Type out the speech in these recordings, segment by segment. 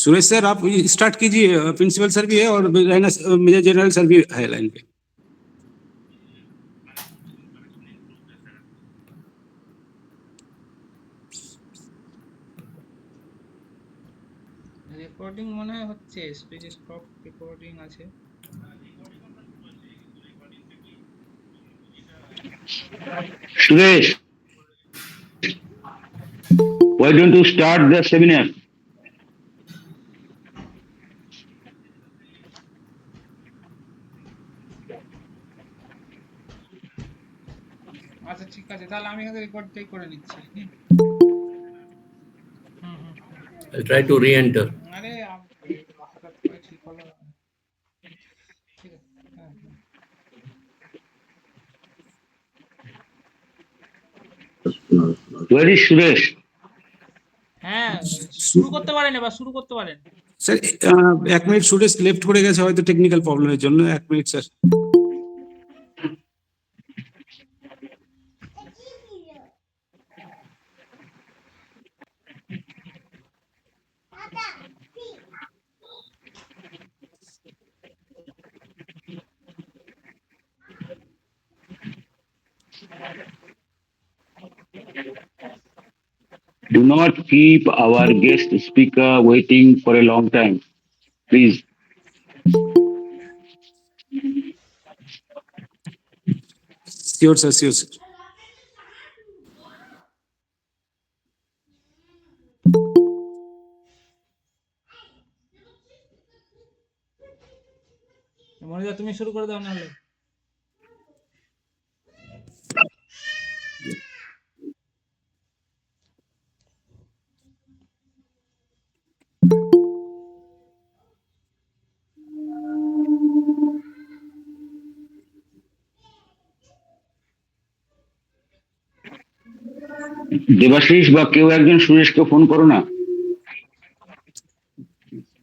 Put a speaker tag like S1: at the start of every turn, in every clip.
S1: Suresh sir आप start कीजिए, principal sir भी है और रैना मेजर जनरल सर भी है लाइन पे।
S2: রেকর্ডিং মনে হয় হচ্ছে, স্পিচ স্টপ রেকর্ডিং আছে।
S3: Suresh, why don't you start the seminar?
S2: আচ্ছা ঠিক আছে, তাহলে আমি এখানে রেকর্ডটাই করে নিচ্ছি।
S4: I'll try to re-enter.
S2: আরে হঠাৎ করে ঠিক হলো। ঠিক আছে, হ্যাঁ।
S3: Where is Suresh?
S2: হ্যাঁ শুরু করতে পারেন, এবার শুরু করতে পারেন।
S1: স্যার 1 মিনিট সুরেশ লেফট করে গেছে হয়তো টেকনিক্যাল প্রবলেমের জন্য, 1 minute sir.
S3: Do not keep our guest speaker waiting for a long time, please.
S1: Sure sir, sure sir.
S2: মনিদা তুমি শুরু করে দাও না হলে।
S3: দেবাশিস বা কেউ একজন সুরেশকে ফোন করো না।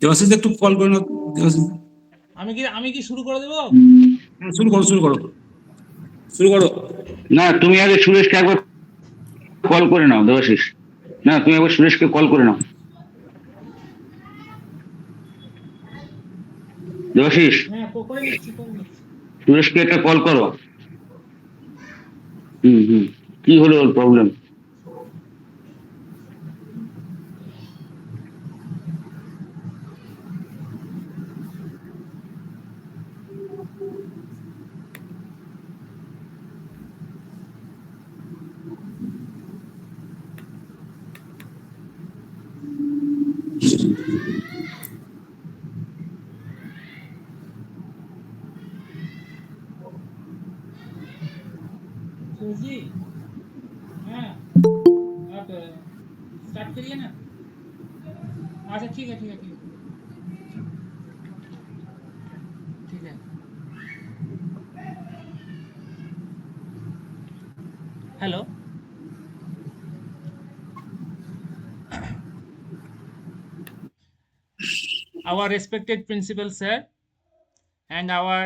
S1: দেবাশিস একটু কল করে নাও। দেবাশিস
S2: আমি কি শুরু করে দেব?
S1: শুরু করো শুরু করো শুরু করো।
S3: না তুমি আগে সুরেশকে একবার কল করে নাও। দেবাশিস না, তুমি একবার সুরেশকে কল করে নাও। দেবাশিস
S2: হ্যাঁ করে নিচ্ছি।
S3: সুরেশকে একটা কল করো। কি হলো ওর প্রবলেম?
S2: जी हाँ आप स्टार्ट करिए ना। अच्छा ठीक है। Hello, our respected principal sir and our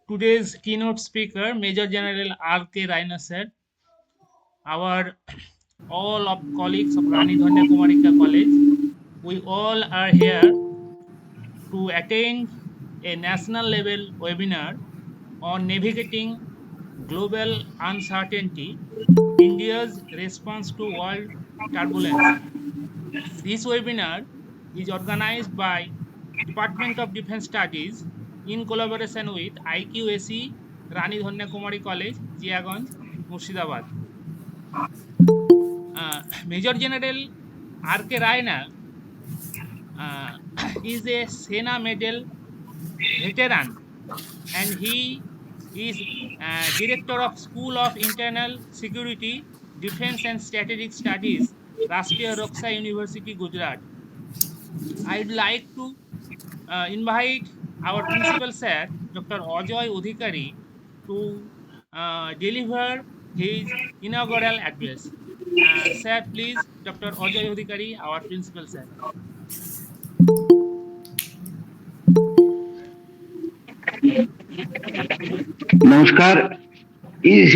S2: today's keynote speaker Major General R.K. Raina sir, our all of colleagues of Rani Dhanya Kumari College, we all are here to attend a national level webinar on navigating global uncertainty, India's response to world turbulence. This webinar is organized by Department of Defense Studies in collaboration with IQAC, Rani Dhanya Kumari College, Jiaganj, Murshidabad. Major General R.K. Raina is a Sena medal veteran and he is Director of School of Internal Security, Defense and Strategic Studies, Rastriya Raksha University, Gujrat. I would like to invite our principal sir, Dr. Ajoy Adhikari, to deliver his inaugural address. Sir, please, Dr. Ajoy Adhikari, our principal sir.
S3: নমস্কার। Is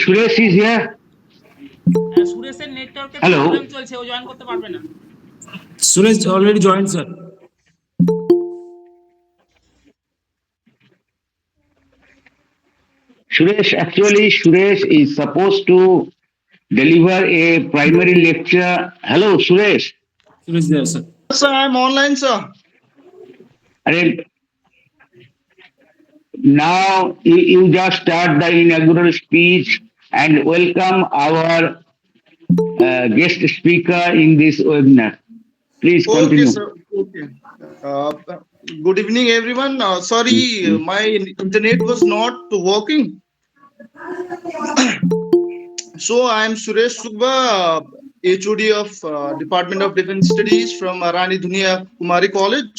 S3: Suresh is here?
S2: সুরেশের নেটওয়ার্কের
S3: hello
S2: problem চলছে, ও join করতে পারবে না।
S1: Suresh already joined, sir.
S3: Suresh is supposed to deliver a primary lecture. Hello, Suresh.
S1: Suresh there, sir.
S5: Sir, I'm online, sir.
S3: And now you just start the inaugural speech and welcome our guest speaker in this webinar. Please
S5: Okay,
S3: continue.
S5: sir. Okay. Good evening, everyone. Sorry, my internet was not working. So I am Suresh Sugba, HOD of Department of Defense Studies from Rani Kumari College.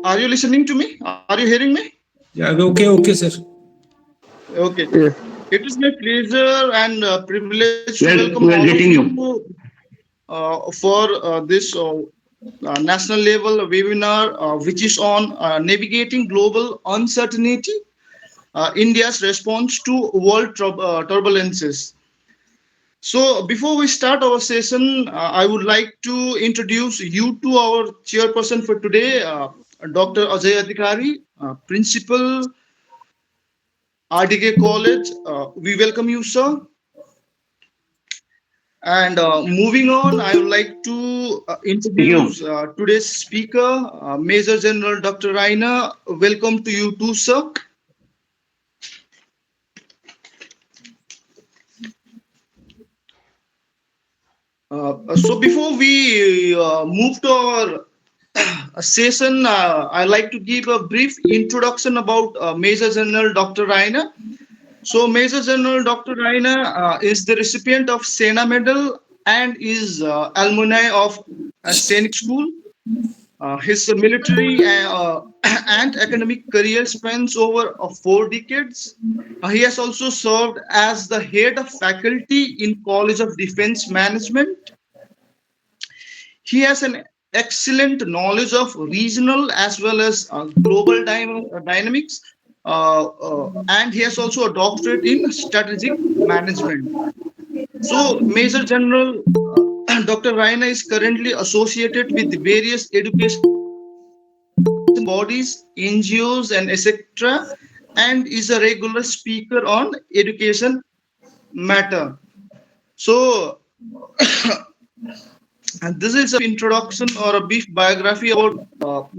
S5: Are you listening to me? Are you hearing me?
S1: Yeah, okay, sir.
S5: Okay. It is my pleasure and privilege to welcome
S3: We are
S5: all of
S3: getting
S5: you
S3: you.
S5: for this national level webinar, which is on navigating global uncertainty, India's response to world turbulences. So before we start our session, I would like to introduce you to our chairperson for today, Dr. Adhikari, Principal, Adhikari College. We welcome you, sir. And moving on, I would like to introduce today's speaker, Major General Dr. Raina. Welcome to you too, sir. So before we move to our session, I'd like to give a brief introduction about Major General Dr. Raina. So Major General Dr. Raina is the recipient of Sena Medal and is alumni of Sainik School. His military and academic career spans over 4 decades. He has also served as the head of faculty in College of Defense Management. He has an excellent knowledge of regional as well as global dynamics. And he has also a doctorate in strategic management. So Major General Dr. Raina is currently associated with various education bodies, NGOs and etc. and is a regular speaker on education matter. So and this is an introduction or a brief biography about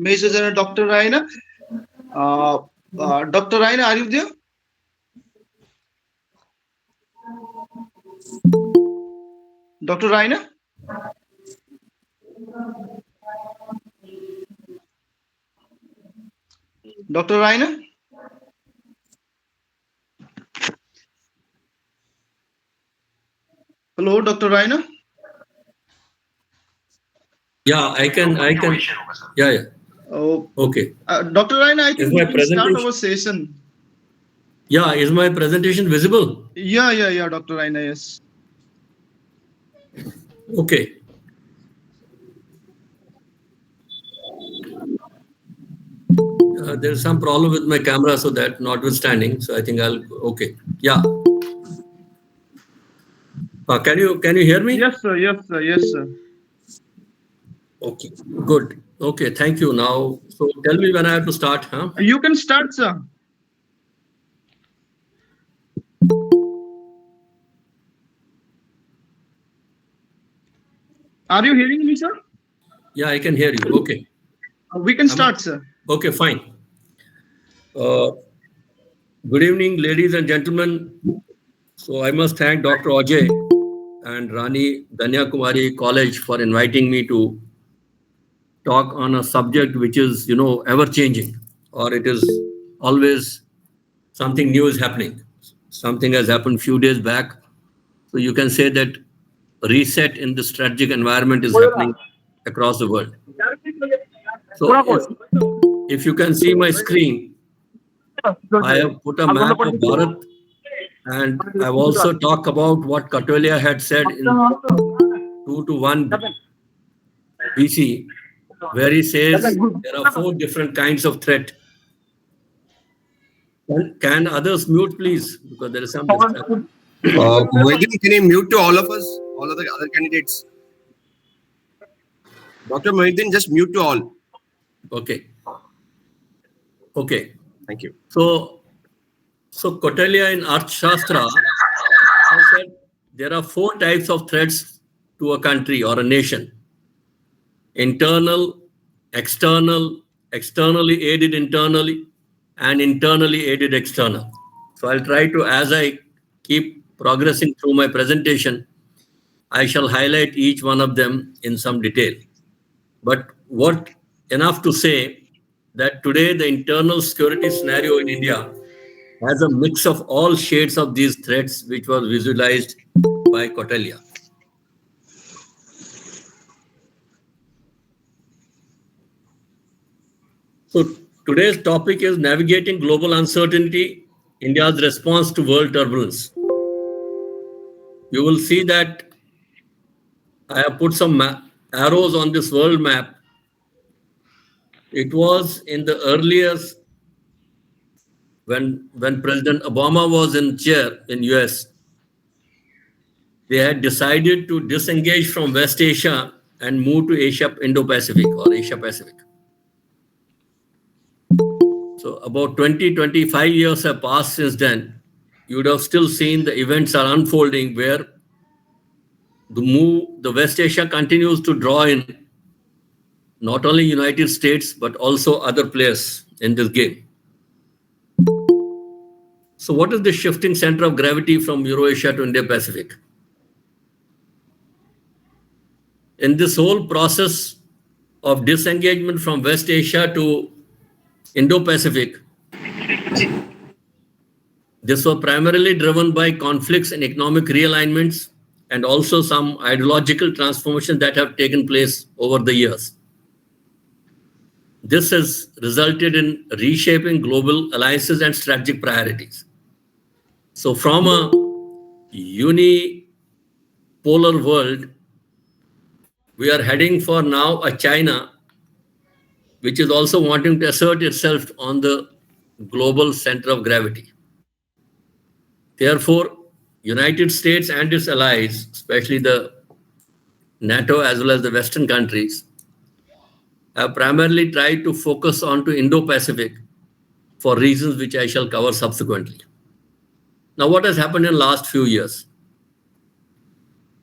S5: Major General Dr. Raina. Dr. Raina, are you there? Dr. Raina? Dr. Raina? Hello, Dr. Raina?
S4: Yeah, I can. Yeah.
S5: Oh,
S4: Okay.
S5: Dr. Raina, I think
S4: Is
S5: we
S4: my
S5: can start
S4: presentation-
S5: our session.
S4: Yeah, is my presentation visible?
S5: Yeah, Dr. Raina, yes.
S4: Okay. There's some problem with my camera, so that notwithstanding, so I think I'll. Okay. Yeah. Can you hear me?
S5: Yes, sir.
S4: Okay. Good. Okay. Thank you. Now, so tell me when I have to start, huh?
S5: You can start, sir. Are you hearing me, sir?
S4: Yeah, I can hear you. Okay.
S5: We can start, sir.
S4: Okay, fine. Good evening, ladies and gentlemen. So I must thank Dr. Ajoy and Rani Dhanya Kumari College for inviting me to talk on a subject which is, ever changing, or it is always something new is happening. Something has happened few days back. So you can say that reset in the strategic environment is happening across the world. So if you can see my screen, I have put a map of Bharat, and I've also talked about what Kautilya had said in 2 to 1 BC, where he says there are 4 different kinds of threat. Can others mute, please? Because there is some distraction.
S6: Mohideen, can you mute to all of us, all of the other candidates? Dr. Mohideen, just mute to all.
S4: Okay. Okay.
S6: Thank you.
S4: So Kautilya in Arthashastra has said there are 4 types of threats to a country or a nation: internal, external, externally aided internally, and internally aided external. So I'll try to, as I keep progressing through my presentation, I shall highlight each one of them in some detail. But what enough to say that today the internal security scenario in India has a mix of all shades of these threats, which was visualized by Kautilya. So today's topic is navigating global uncertainty, India's response to world turbulence. You will see that I have put some arrows on this world map. It was in the earliest, when President Obama was in chair in US, they had decided to disengage from West Asia and move to Asia, Indo-Pacific or Asia Pacific. So about 25 years have passed since then. You would have still seen the events are unfolding where the West Asia continues to draw in not only United States, but also other players in this game. So what is the shifting center of gravity from Eurasia to Indo-Pacific? In this whole process of disengagement from West Asia to Indo-Pacific, this was primarily driven by conflicts and economic realignments and also some ideological transformations that have taken place over the years. This has resulted in reshaping global alliances and strategic priorities. So from a unipolar world, we are heading for now a China, which is also wanting to assert itself on the global center of gravity. Therefore, United States and its allies, especially the NATO as well as the Western countries, have primarily tried to focus on to Indo-Pacific for reasons which I shall cover subsequently. Now, what has happened in the last few years?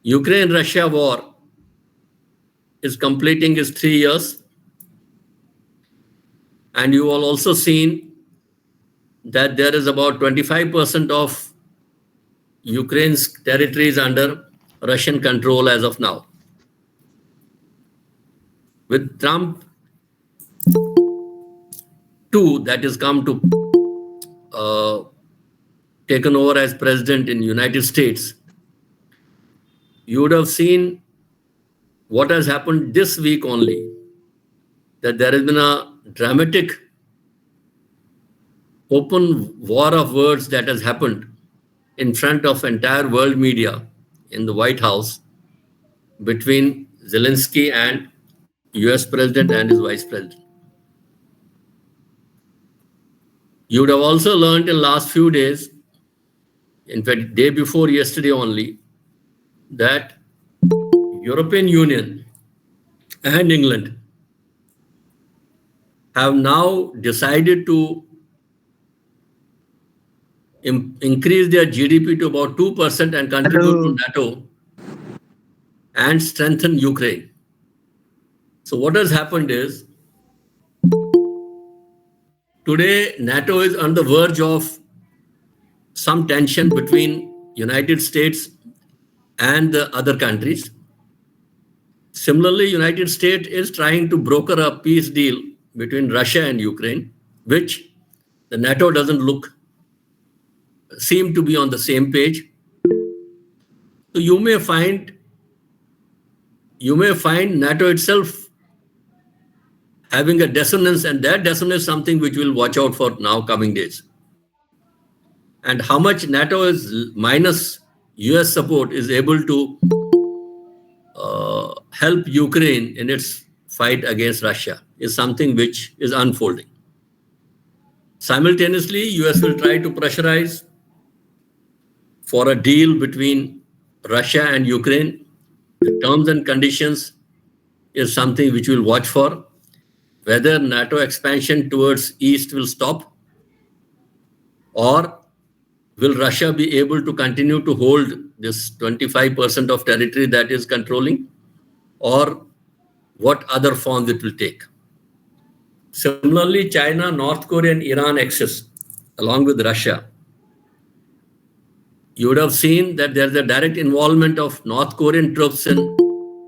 S4: Ukraine-Russia war is completing its 3 years. And you all also seen that there is about 25% of Ukraine's territories under Russian control as of now. With Trump 2, that has come to taken over as president in United States, you would have seen what has happened this week only, that there has been a dramatic open war of words that has happened in front of entire world media in the White House between Zelensky and US President and his Vice President. You would have also learned in last few days, in fact, day before yesterday only, that European Union and England have now decided to increase their GDP to about 2% and contribute to NATO and strengthen Ukraine. So what has happened is, today NATO is on the verge of some tension between United States and the other countries. Similarly, United States is trying to broker a peace deal between Russia and Ukraine, which the NATO doesn't seem to be on the same page. So you may find NATO itself having a dissonance, and that dissonance is something which we'll watch out for now coming days. And how much NATO is minus US support is able to help Ukraine in its fight against Russia is something which is unfolding. Simultaneously, US will try to pressurize for a deal between Russia and Ukraine. The terms and conditions is something which we'll watch for. Whether NATO expansion towards east will stop, or will Russia be able to continue to hold this 25% of territory that is controlling, or what other forms it will take. Similarly, China, North Korea, and Iran axis, along with Russia. You would have seen that there's a direct involvement of North Korean troops in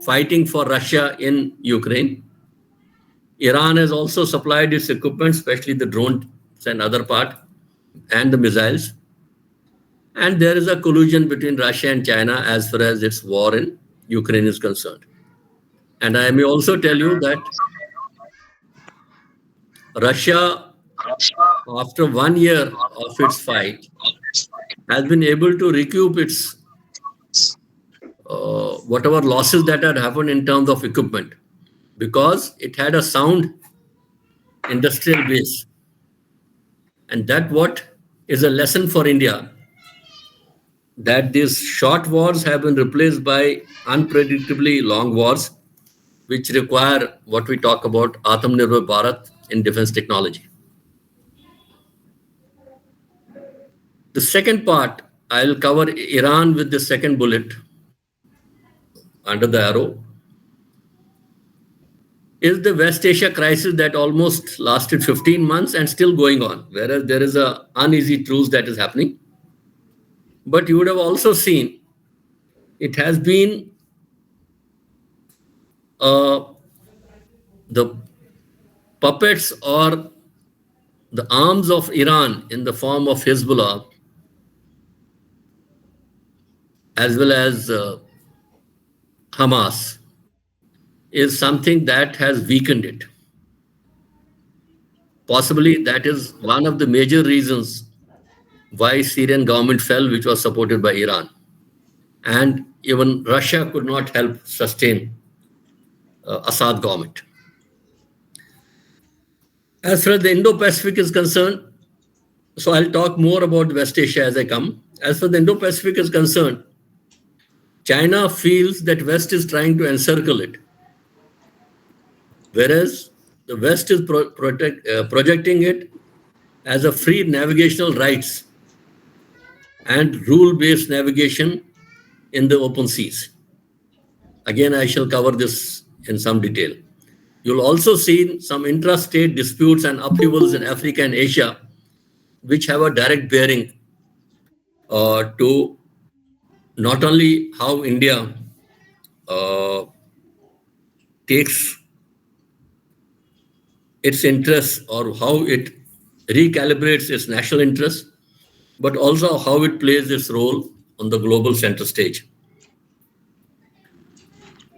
S4: fighting for Russia in Ukraine. Iran has also supplied its equipment, especially the drones and other part, and the missiles. And there is a collusion between Russia and China as far as its war in Ukraine is concerned. And I may also tell you that Russia, after 1 year of its fight, has been able to recoup its whatever losses that had happened in terms of equipment, because it had a sound industrial base. And that what is a lesson for India, that these short wars have been replaced by unpredictably long wars, which require what we talk about Atmanirbhar Bharat in defense technology. The second part, I'll cover Iran with the second bullet under the arrow, is the West Asia crisis that almost lasted 15 months and still going on, whereas there is an uneasy truce that is happening. But you would have also seen it has been the puppets or the arms of Iran in the form of Hezbollah, as well as Hamas, is something that has weakened it. Possibly that is one of the major reasons why Syrian government fell, which was supported by Iran. And even Russia could not help sustain Assad government. As far as the Indo-Pacific is concerned, so I'll talk more about West Asia as I come. As far as the Indo-Pacific is concerned, China feels that West is trying to encircle it, whereas the West is projecting it as a free navigational rights and rule-based navigation in the open seas. Again, I shall cover this in some detail. You'll also see some intrastate disputes and upheavals in Africa and Asia, which have a direct bearing to not only how India takes its interests or how it recalibrates its national interests, but also how it plays its role on the global center stage.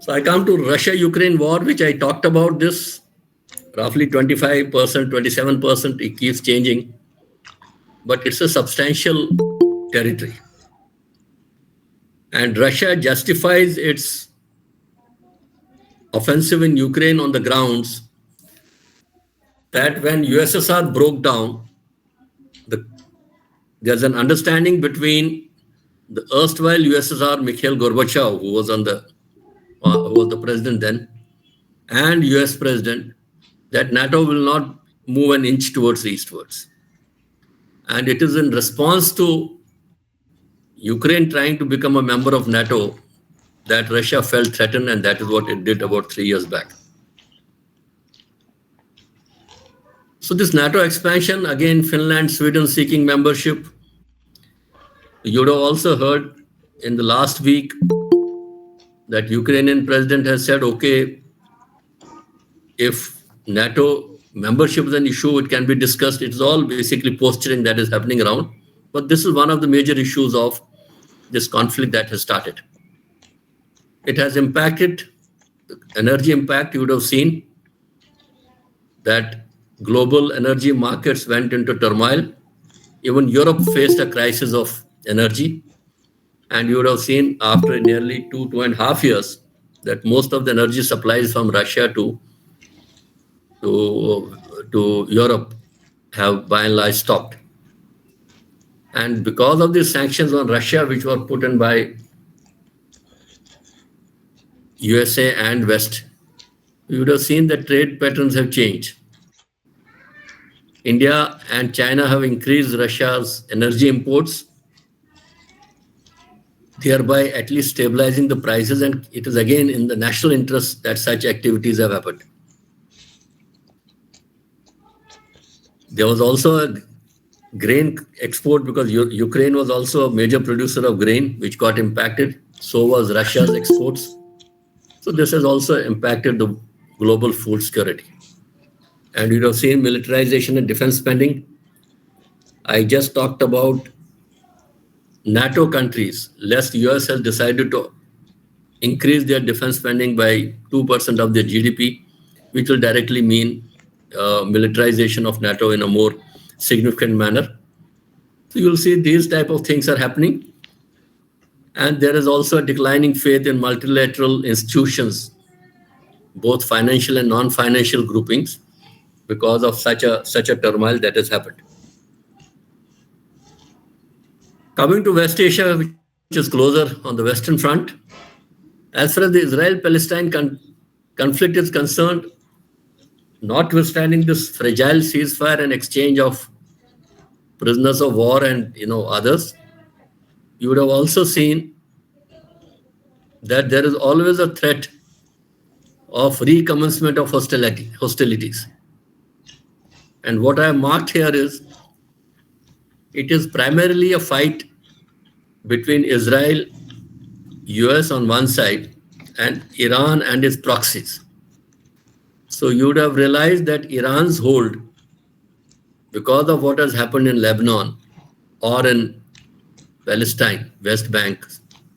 S4: So I come to Russia-Ukraine war, which I talked about this, roughly 25%, 27%, it keeps changing, but it's a substantial territory. And Russia justifies its offensive in Ukraine on the grounds that when USSR broke down, there's an understanding between the erstwhile USSR, Mikhail Gorbachev, who was the president then, and US president, that NATO will not move an inch towards eastwards. And it is in response to Ukraine trying to become a member of NATO that Russia felt threatened, and that is what it did about 3 years back. So this NATO expansion, again, Finland, Sweden seeking membership. You would have also heard in the last week that Ukrainian president has said, okay, if NATO membership is an issue, it can be discussed. It's all basically posturing that is happening around. But this is one of the major issues of this conflict that has started. It has impacted the energy impact. You would have seen that global energy markets went into turmoil. Even Europe faced a crisis of energy. And you would have seen after nearly 2.5 years that most of the energy supplies from Russia to Europe have by and large stopped. And because of the sanctions on Russia, which were put in by USA and West, you would have seen that trade patterns have changed. India and China have increased Russia's energy imports, thereby at least stabilizing the prices, and it is again in the national interest that such activities have happened. There was also a grain export because Ukraine was also a major producer of grain, which got impacted. So was Russia's exports. So this has also impacted the global food security. And you have seen militarization and defense spending. I just talked about NATO countries. Lest US has decided to increase their defense spending by 2% of their GDP, which will directly mean militarization of NATO in a more significant manner. So you'll see these type of things are happening. And there is also a declining faith in multilateral institutions, both financial and non-financial groupings, because of such a turmoil that has happened. Coming to West Asia, which is closer on the Western Front, as far as the Israel-Palestine conflict is concerned, notwithstanding this fragile ceasefire and exchange of prisoners of war and others, you would have also seen that there is always a threat of recommencement of hostilities. And what I have marked here is, it is primarily a fight between Israel, US on one side, and Iran and its proxies. So you would have realized that Iran's hold, because of what has happened in Lebanon or in Palestine, West Bank,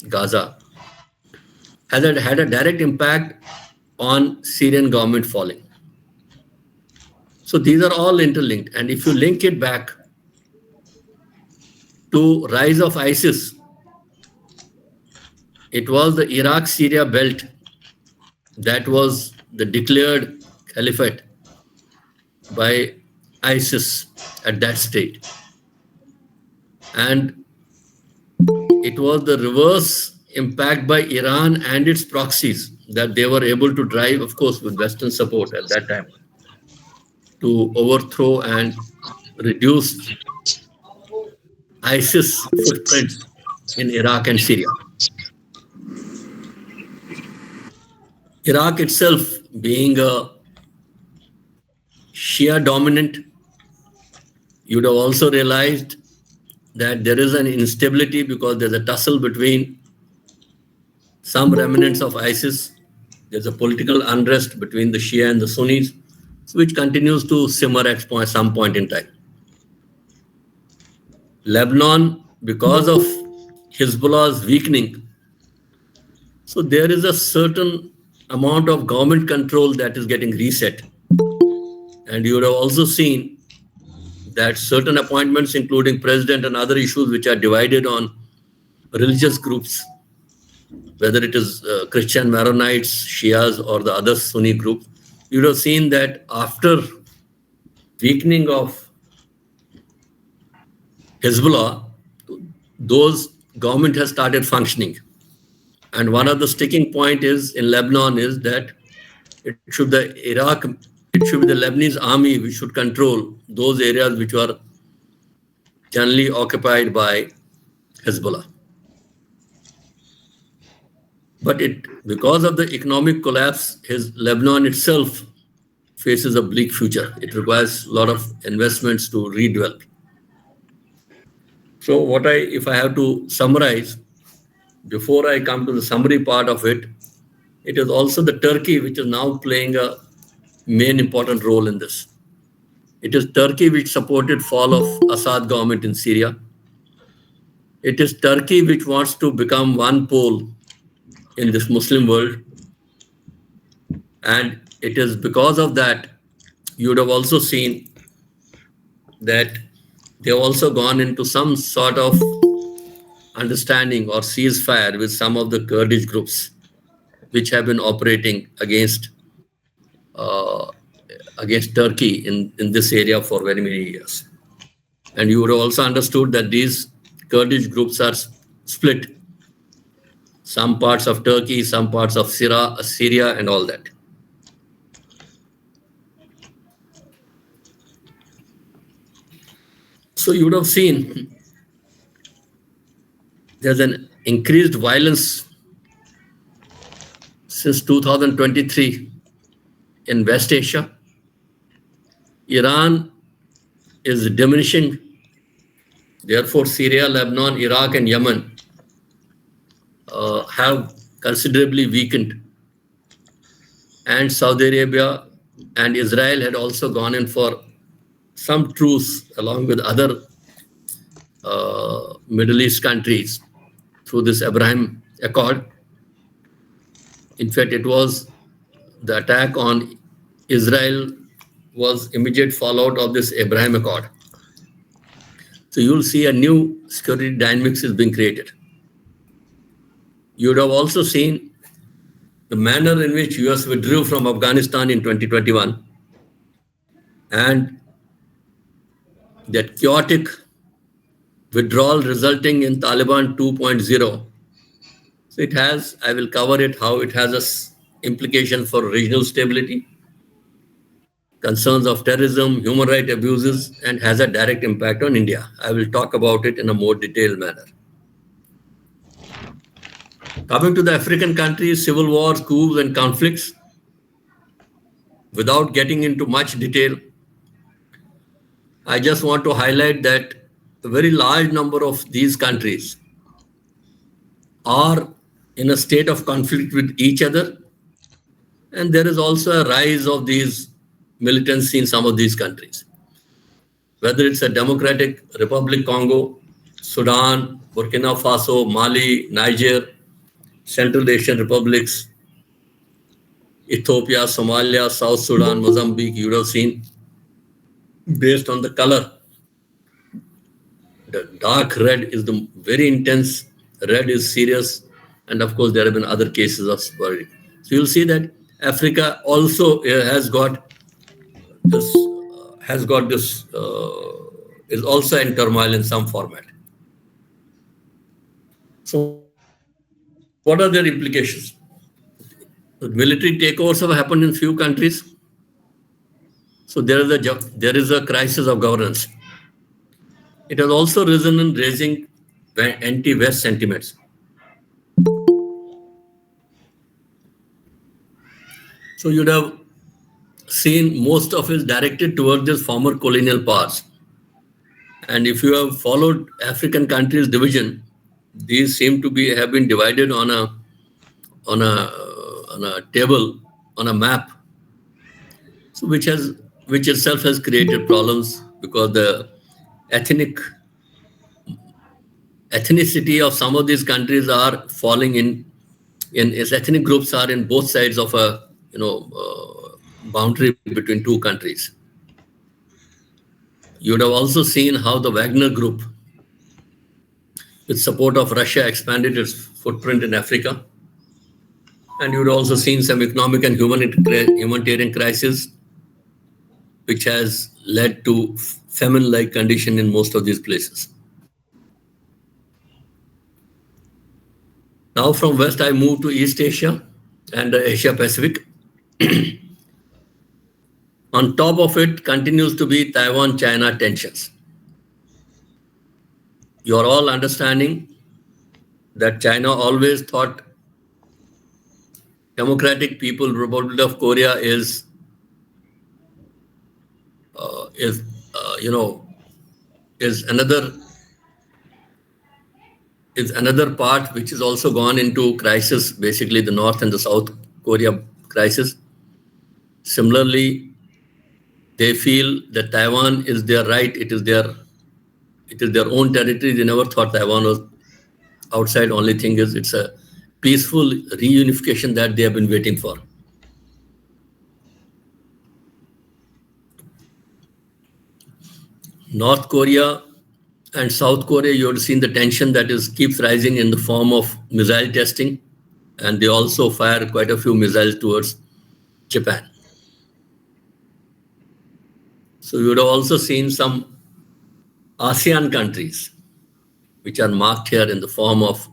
S4: Gaza, has had a direct impact on Syrian government falling. So these are all interlinked. And if you link it back to rise of ISIS, it was the Iraq-Syria belt that was the declared caliphate by ISIS at that state. And it was the reverse impact by Iran and its proxies that they were able to drive, of course, with Western support at that time, to overthrow and reduce ISIS footprints in Iraq and Syria. Iraq itself being a Shia dominant, you'd have also realized that there is an instability because there's a tussle between some remnants of ISIS. There's a political unrest between the Shia and the Sunnis, which continues to simmer at some point in time. Lebanon, because of Hezbollah's weakening, so there is a certain amount of government control that is getting reset. And you would have also seen that certain appointments, including president and other issues which are divided on religious groups, whether it is Christian Maronites, Shias, or the other Sunni groups, you would have seen that after weakening of Hezbollah, those government has started functioning. And one of the sticking point is in Lebanon is that it should be the Lebanese army which should control those areas which were generally occupied by Hezbollah. But because of the economic collapse, Lebanon itself faces a bleak future. It requires a lot of investments to redevelop. So if I have to summarize, before I come to the summary part of it, it is also the Turkey which is now playing a main important role in this. It is Turkey which supported fall of Assad government in Syria. It is Turkey which wants to become one pole in this Muslim world. And it is because of that, you would have also seen that they have also gone into some sort of understanding or ceasefire with some of the Kurdish groups which have been operating against Turkey in this area for very many years. And you would have also understood that these Kurdish groups are split. Some parts of Turkey, some parts of Syria, and all that. So you would have seen there's an increased violence since 2023 in West Asia. Iran is diminishing. Therefore, Syria, Lebanon, Iraq, and Yemen have considerably weakened. And Saudi Arabia and Israel had also gone in for some truce along with other Middle East countries through this Abraham Accord. In fact, it was the attack on Israel was immediate fallout of this Abraham Accord. So you'll see a new security dynamics is being created. You would have also seen the manner in which US withdrew from Afghanistan in 2021 and that chaotic withdrawal resulting in Taliban 2.0. So it has, I will cover it, how it has a implication for regional stability, concerns of terrorism, human rights abuses, and has a direct impact on India. I will talk about it in a more detailed manner. Coming to the African countries, civil wars, coups, and conflicts, without getting into much detail, I just want to highlight that a very large number of these countries are in a state of conflict with each other. And there is also a rise of these militancy in some of these countries. Whether it's a Democratic Republic Congo, Sudan, Burkina Faso, Mali, Niger, Central Asian republics, Ethiopia, Somalia, South Sudan, Mozambique, you would have seen, based on the color. The dark red is the very intense, red is serious, and of course there have been other cases of sporadic. So you'll see that Africa also has got this, is also in turmoil in some format. So what are their implications? The military takeovers have happened in few countries. So there is a crisis of governance. It has also risen in raising anti-West sentiments. So you'd have seen most of it directed towards these former colonial powers. And if you have followed African countries' division, these seem to have been divided on a table, on a map, so which itself has created problems because the ethnicity of some of these countries are falling in its ethnic groups are in both sides of a boundary between two countries. You would have also seen how the Wagner Group, with support of Russia, expanded its footprint in Africa. And you would also seen some economic and humanitarian crisis, which has led to famine-like condition in most of these places. Now from West, I move to East Asia and Asia Pacific. On top of it continues to be Taiwan-China tensions. You are all understanding that China always thought Democratic People's Republic of Korea is another part which is also gone into crisis, basically the North and the South Korea crisis. Similarly, they feel that Taiwan is their right, it is their own territory. They never thought Taiwan was outside. Only thing is it's a peaceful reunification that they have been waiting for. North Korea and South Korea, you have seen the tension that keeps rising in the form of missile testing, and they also fire quite a few missiles towards Japan. So you would have also seen some ASEAN countries, which are marked here in the form of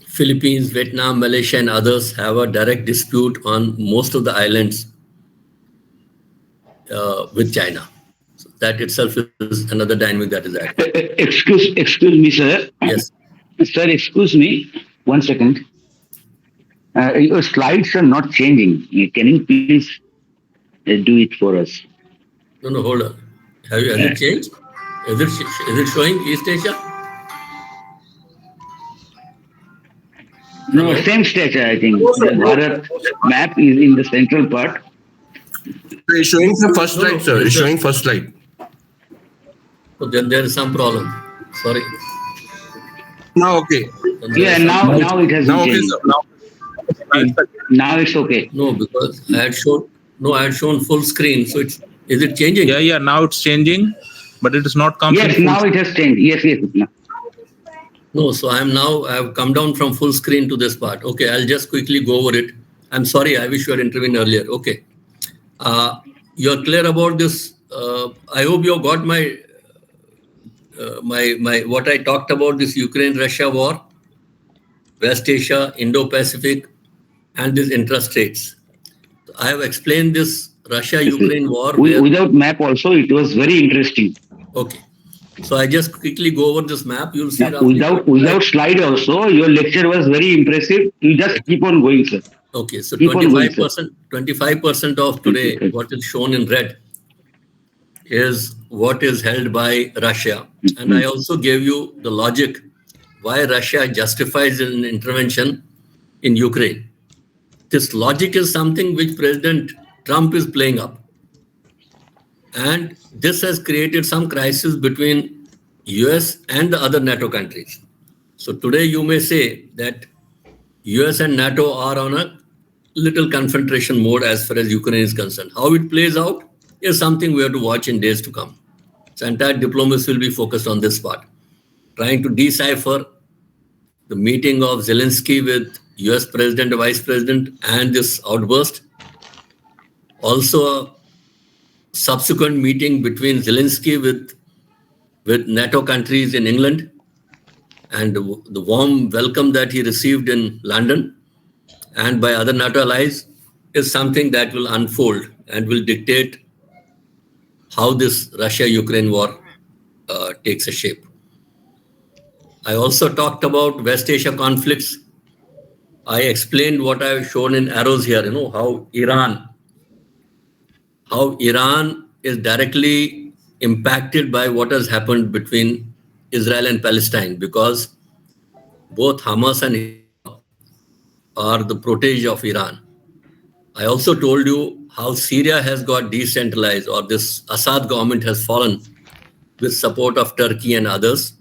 S4: Philippines, Vietnam, Malaysia, and others, have a direct dispute on most of the islands with China. So that itself is another dynamic that is added.
S3: Excuse me, sir.
S4: Yes.
S3: Sir, excuse me. 1 second. Your slides are not changing. Can you please do it for us?
S4: No, hold on. Has it changed? Is it showing East Asia?
S3: No, same stature, I think. The Bharat map is in the central part.
S6: It's showing the first slide, sir. It's showing first slide.
S4: So then there is some problem. Sorry.
S6: Now, okay.
S3: Yeah, now it has
S6: Now, okay,
S3: changed.
S6: sir.
S3: Now it's okay.
S4: No, because I had shown full screen. So is it changing?
S7: Yeah. Now it's changing, but it is not coming.
S3: Yes, now it has changed. Yes.
S4: No, so I've come down from full screen to this part. Okay, I'll just quickly go over it. I'm sorry, I wish you had intervened earlier. Okay. You're clear about this. I hope you got my what I talked about, this Ukraine-Russia war, West Asia, Indo-Pacific, and these intrastates. I have explained this Russia-Ukraine war.
S3: Without map also, it was very interesting.
S4: Okay. So I just quickly go over this map. You'll see.
S3: Without slide also, your lecture was very impressive. You just keep on going, sir.
S4: Okay, so 25% of today, what is shown in red, is what is held by Russia. And I also gave you the logic why Russia justifies an intervention in Ukraine. This logic is something which President Trump is playing up. And this has created some crisis between US and the other NATO countries. So today you may say that US and NATO are on a little confrontation mode as far as Ukraine is concerned. How it plays out is something we have to watch in days to come. So entire diplomacy will be focused on this part, trying to decipher the meeting of Zelensky with US President, Vice President, and this outburst. Also, a subsequent meeting between Zelensky with NATO countries in England, and the warm welcome that he received in London and by other NATO allies is something that will unfold and will dictate how this Russia-Ukraine war takes a shape. I also talked about West Asia conflicts. I explained what I have shown in arrows here, how Iran is directly impacted by what has happened between Israel and Palestine, because both Hamas and Hezbollah are the protege of Iran. I also told you how Syria has got decentralized, or this Assad government has fallen with support of Turkey and others,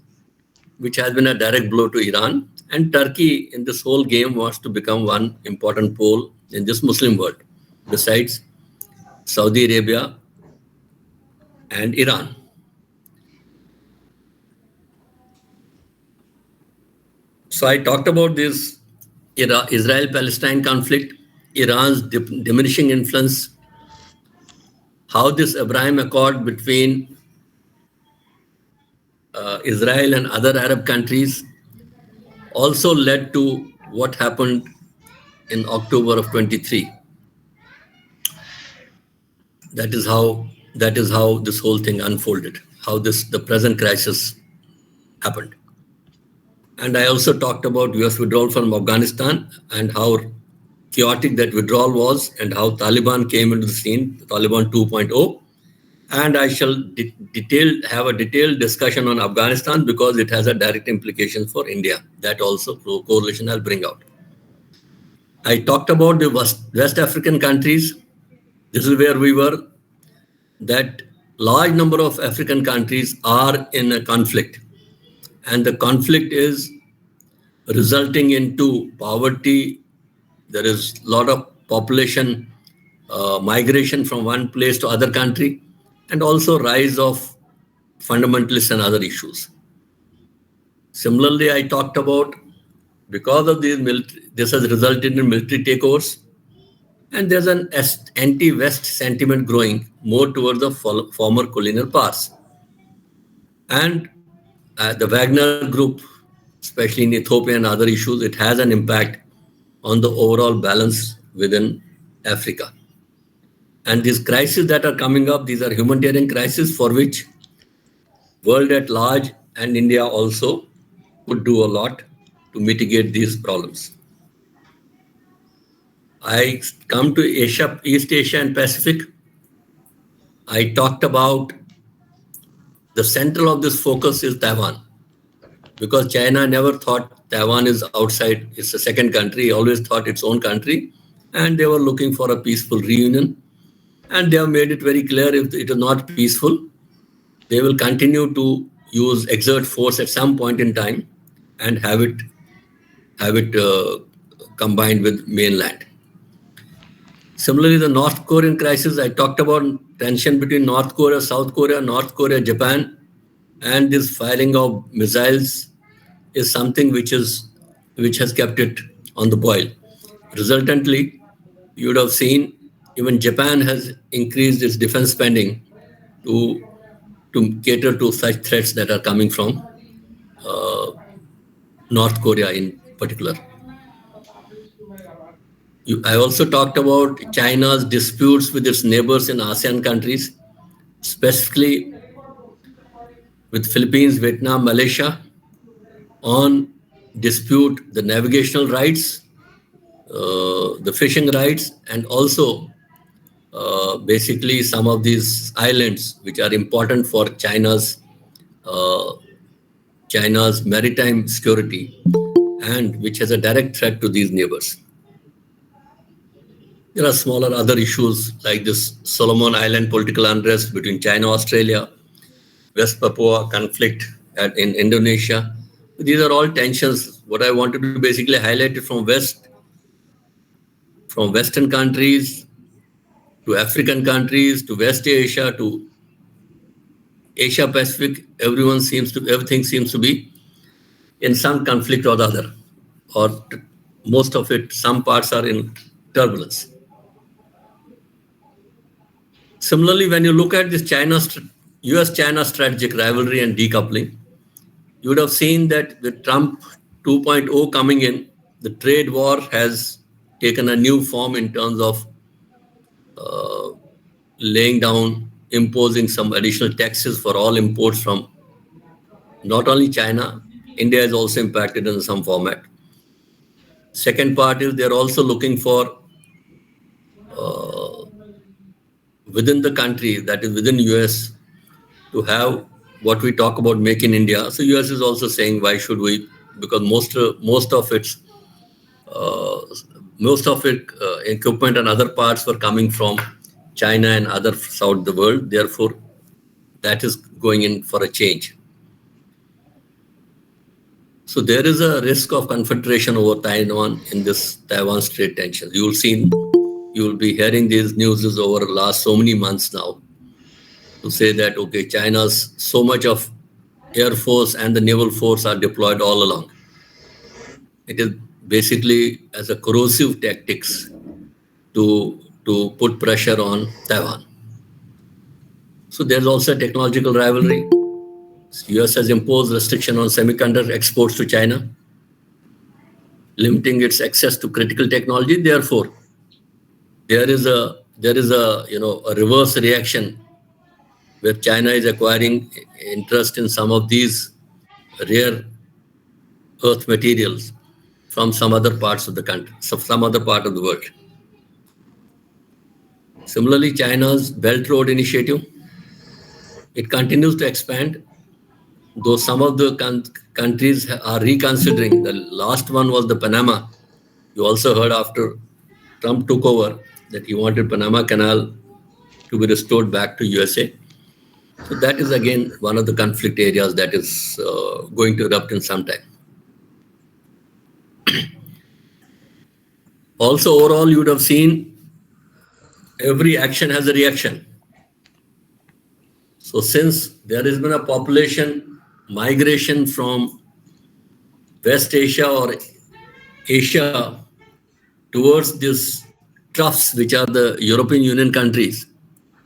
S4: which has been a direct blow to Iran. And Turkey in this whole game wants to become one important pole in this Muslim world, besides Saudi Arabia and Iran. So I talked about this Israel-Palestine conflict, Iran's diminishing influence, how this Abraham Accord between Israel and other Arab countries also led to what happened in October of 23. That is how this whole thing unfolded, how the present crisis happened. And I also talked about US withdrawal from Afghanistan and how chaotic that withdrawal was and how Taliban came into the scene, Taliban 2.0. And I shall have a detailed discussion on Afghanistan because it has a direct implication for India. That also correlation I'll bring out. I talked about the West African countries. This is where we were, that large number of African countries are in a conflict. And the conflict is resulting into poverty. There is a lot of population migration from one place to other country, and also rise of fundamentalists and other issues. Similarly, I talked about, because of these this has resulted in military takeovers and there's an anti-West sentiment growing more towards the former colonial powers. And the Wagner Group, especially in Ethiopia and other issues, it has an impact on the overall balance within Africa. And these crises that are coming up, these are humanitarian crises for which world at large and India also could do a lot to mitigate these problems. I come to Asia, East Asia and Pacific. I talked about the center of this focus is Taiwan, because China never thought Taiwan is outside, it's a second country, always thought its own country, and they were looking for a peaceful reunion. And they have made it very clear if it is not peaceful, they will continue to exert force at some point in time and have it combined with mainland. Similarly, the North Korean crisis, I talked about tension between North Korea, South Korea, Japan, and this firing of missiles is something which has kept it on the boil. Resultantly, you would have seen even Japan has increased its defense spending to cater to such threats that are coming from North Korea in particular. I also talked about China's disputes with its neighbors in ASEAN countries, specifically with Philippines, Vietnam, Malaysia, on dispute the navigational rights, the fishing rights, and also basically some of these islands which are important for China's maritime security and which has a direct threat to these neighbors. There are smaller other issues like this Solomon Island political unrest between China, Australia, West Papua conflict in Indonesia. These are all tensions. What I wanted to basically highlight it from Western countries to African countries to West Asia to Asia Pacific. Everything seems to be in some conflict or the other, or most of it, some parts are in turbulence. Similarly, when you look at this US-China strategic rivalry and decoupling, you would have seen that with Trump 2.0 coming in, the trade war has taken a new form in terms of laying down, imposing some additional taxes for all imports from not only China, India is also impacted in some format. Second part is they're also looking for within the country, that is within US, to have what we talk about make in India. So US is also saying, why should we? Because most of its equipment and other parts were coming from China and other south the world. Therefore, that is going in for a change. So there is a risk of confrontation over Taiwan in this Taiwan Strait tension. You will be hearing these news over the last so many months now to say that, okay, China's so much of air force and the naval force are deployed all along. It is basically as a corrosive tactics to put pressure on Taiwan. So there's also a technological rivalry. US has imposed restriction on semiconductor exports to China, limiting its access to critical technology. Therefore, there is a reverse reaction where China is acquiring interest in some of these rare earth materials from some other parts of the country, some other part of the world. Similarly, China's Belt Road Initiative, it continues to expand, though some of the countries are reconsidering. The last one was the Panama. You also heard after Trump took over that he wanted Panama Canal to be restored back to USA. So that is again one of the conflict areas that is going to erupt in some time. Also, overall, you would have seen every action has a reaction. So since there has been a population migration from West Asia or Asia towards this troughs, which are the European Union countries.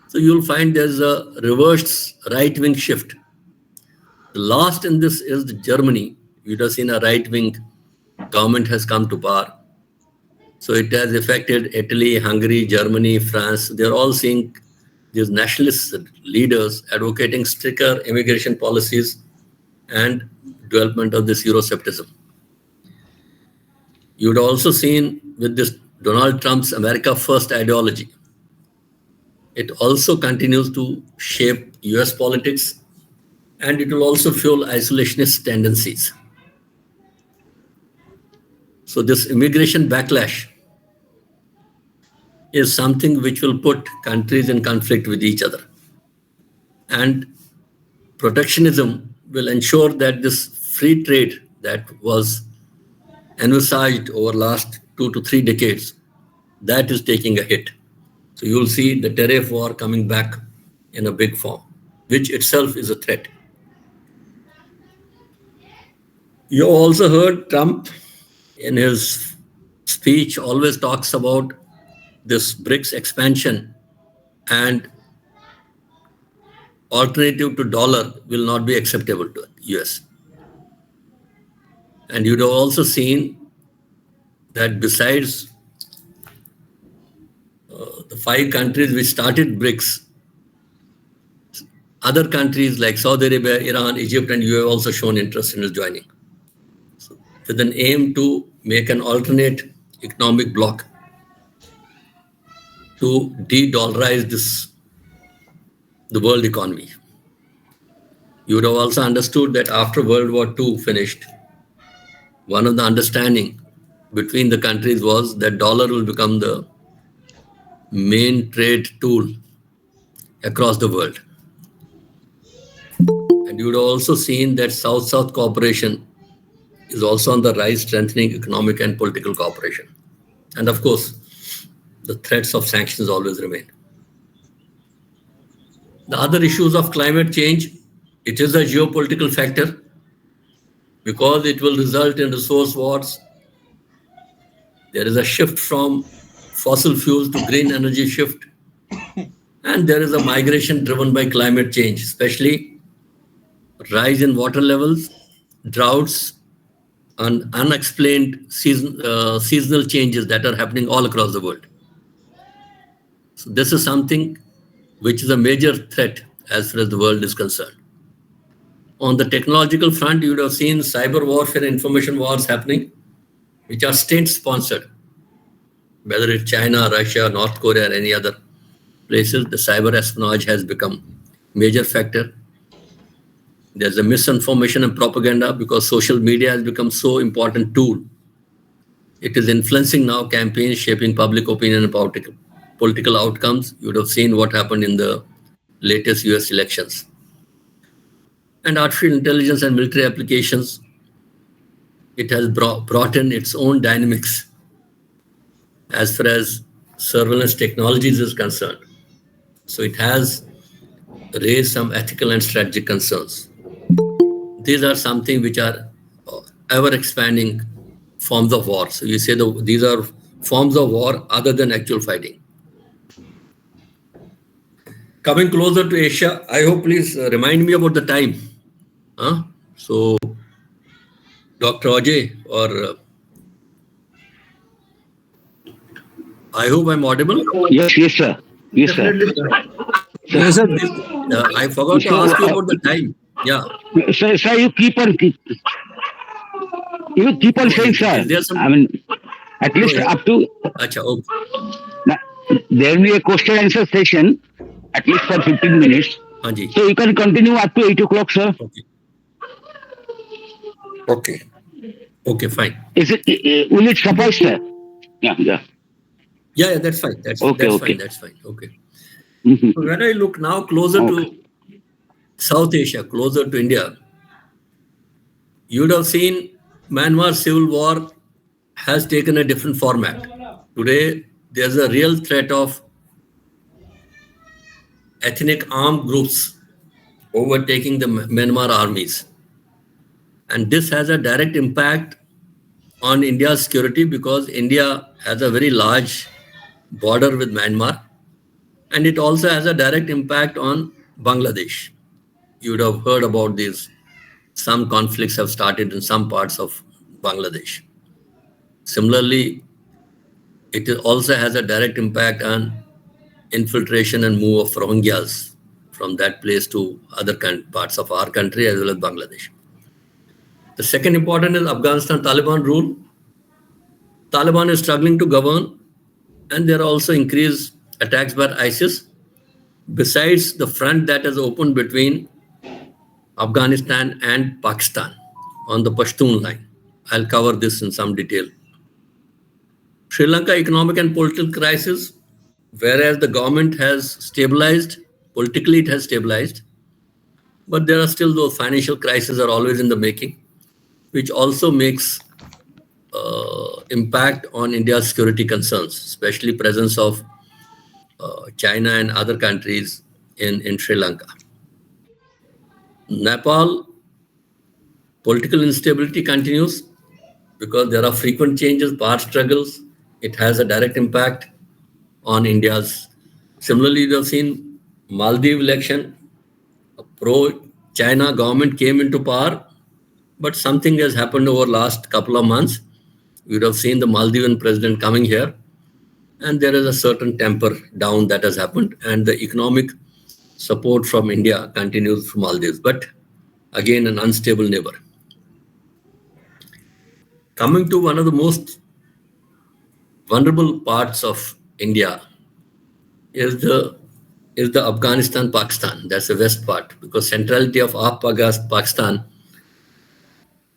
S4: So you'll find there's a reverse right-wing shift. The last in this is Germany. You'd have seen a right-wing government has come to power. So it has affected Italy, Hungary, Germany, France. They're all seeing these nationalist leaders advocating stricter immigration policies and development of this Euroscepticism. You'd also seen with this Donald Trump's America First ideology, it also continues to shape US politics, and it will also fuel isolationist tendencies. So this immigration backlash is something which will put countries in conflict with each other. And protectionism will ensure that this free trade that was envisaged over last 2 to 3 decades, that is taking a hit. So you'll see the tariff war coming back in a big form, which itself is a threat. You also heard Trump in his speech always talks about this BRICS expansion, and alternative to dollar will not be acceptable to US. And you'd have also seen that besides the 5 countries which started BRICS, other countries like Saudi Arabia, Iran, Egypt, and you have also shown interest in joining. So, with an aim to make an alternate economic bloc to de-dollarize the world economy. You would have also understood that after World War II finished, one of the understanding between the countries was that dollar will become the main trade tool across the world. And you would have also seen that South-South cooperation is also on the rise, strengthening economic and political cooperation. And of course, the threats of sanctions always remain. The other issues of climate change, it is a geopolitical factor because it will result in resource wars. There is a shift from fossil fuels to green energy shift. And there is a migration driven by climate change, especially rise in water levels, droughts, and unexplained seasonal changes that are happening all across the world. So this is something which is a major threat as far as the world is concerned. On the technological front, you would have seen cyber warfare, information wars happening, which are state-sponsored. Whether it's China, Russia, North Korea, or any other places, the cyber espionage has become a major factor. There's a misinformation and propaganda because social media has become so important tool. It is influencing now campaigns, shaping public opinion and political outcomes. You would have seen what happened in the latest US elections. And artificial intelligence and military applications, it has brought in its own dynamics as far as surveillance technologies is concerned. So it has raised some ethical and strategic concerns. These are something which are ever expanding forms of war. So you say these are forms of war other than actual fighting. Coming closer to Asia, I hope please remind me about the time. So Dr. Ajoy, or I hope I'm audible.
S3: Yes, sir. Yes, sir.
S1: Yes, sir.
S4: I forgot to ask you about the time. Yeah.
S3: Sir, you keep on saying, sir. I mean, at least up to.
S4: Achha, okay.
S3: There will be a question answer session, at least for 15 minutes.
S4: Hanji.
S3: So you can continue up to 8 o'clock, sir.
S4: Okay. Okay, fine.
S3: Will it suffice, sir? Yeah.
S4: Yeah, that's fine. That's fine. Okay.
S3: Mm-hmm.
S4: So when I look now closer to South Asia, closer to India, you would have seen Myanmar civil war has taken a different format. Today, there's a real threat of ethnic armed groups overtaking the Myanmar armies. And this has a direct impact on India's security because India has a very large border with Myanmar, and it also has a direct impact on Bangladesh. You would have heard about these. Some conflicts have started in some parts of Bangladesh. Similarly, also has a direct impact on infiltration and move of Rohingyas from that place to other parts of our country as well as Bangladesh. The second important is Afghanistan Taliban rule. Taliban is struggling to govern, and there are also increased attacks by ISIS. Besides the front that has opened between Afghanistan and Pakistan on the Pashtun line. I'll cover this in some detail. Sri Lanka economic and political crisis, whereas the government has stabilized, politically it has stabilized, but there are still those financial crises are always in the making, which also makes impact on India's security concerns, especially presence of China and other countries in Sri Lanka. Nepal, political instability continues because there are frequent changes, power struggles. It has a direct impact on India's. Similarly, we have seen Maldives election, a pro-China government came into power, but something has happened over last couple of months. You would have seen the Maldivian president coming here, and there is a certain temper down that has happened, and the economic support from India continues from Maldives, but again, an unstable neighbor. Coming to one of the most vulnerable parts of India is the Afghanistan-Pakistan. That's the west part, because centrality of Pakistan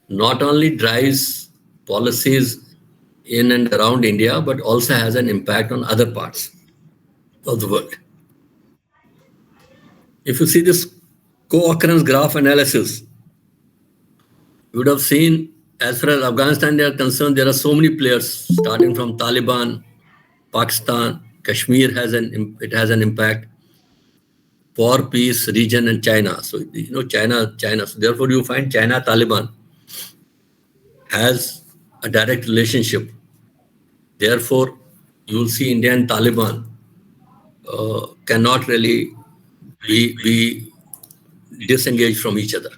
S4: not only drives policies in and around India, but also has an impact on other parts of the world. If you see this co-occurrence graph analysis, you would have seen, as far as Afghanistan is concerned, there are so many players, starting from Taliban, Pakistan, Kashmir has an impact, for peace region, and China. So China. So therefore, you find China Taliban has a direct relationship. Therefore, you will see India and Taliban cannot really be disengaged from each other.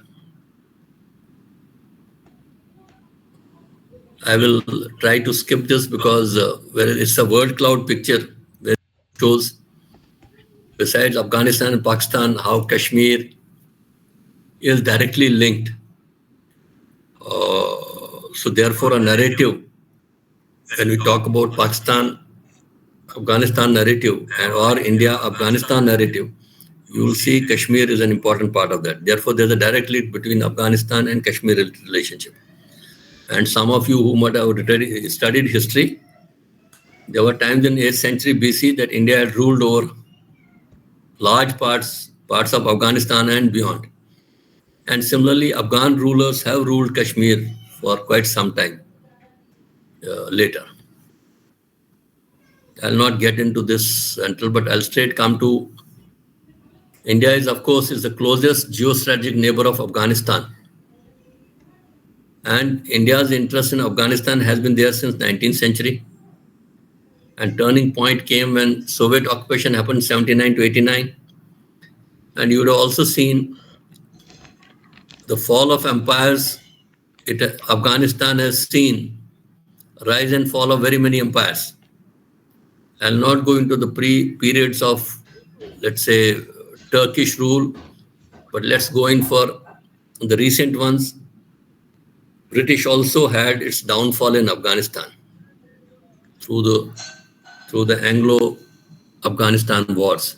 S4: I will try to skip this because it's a word cloud picture where it shows, besides Afghanistan and Pakistan, how Kashmir is directly linked. So therefore, a narrative, when we talk about Pakistan, Afghanistan narrative or India-Afghanistan narrative, you will see Kashmir is an important part of that. Therefore, there's a direct link between Afghanistan and Kashmir relationship. And some of you who might have studied history, there were times in 8th century BC that India had ruled over large parts of Afghanistan and beyond. And similarly, Afghan rulers have ruled Kashmir for quite some time later. I'll not get into this but I'll straight come to India is the closest geostrategic neighbor of Afghanistan. And India's interest in Afghanistan has been there since 19th century. And turning point came when Soviet occupation happened 79 to 89. And you would have also seen the fall of empires. Afghanistan has seen rise and fall of very many empires. I'll not go into the periods of, let's say, Turkish rule, but let's go in for the recent ones. British also had its downfall in Afghanistan through the Anglo-Afghanistan wars.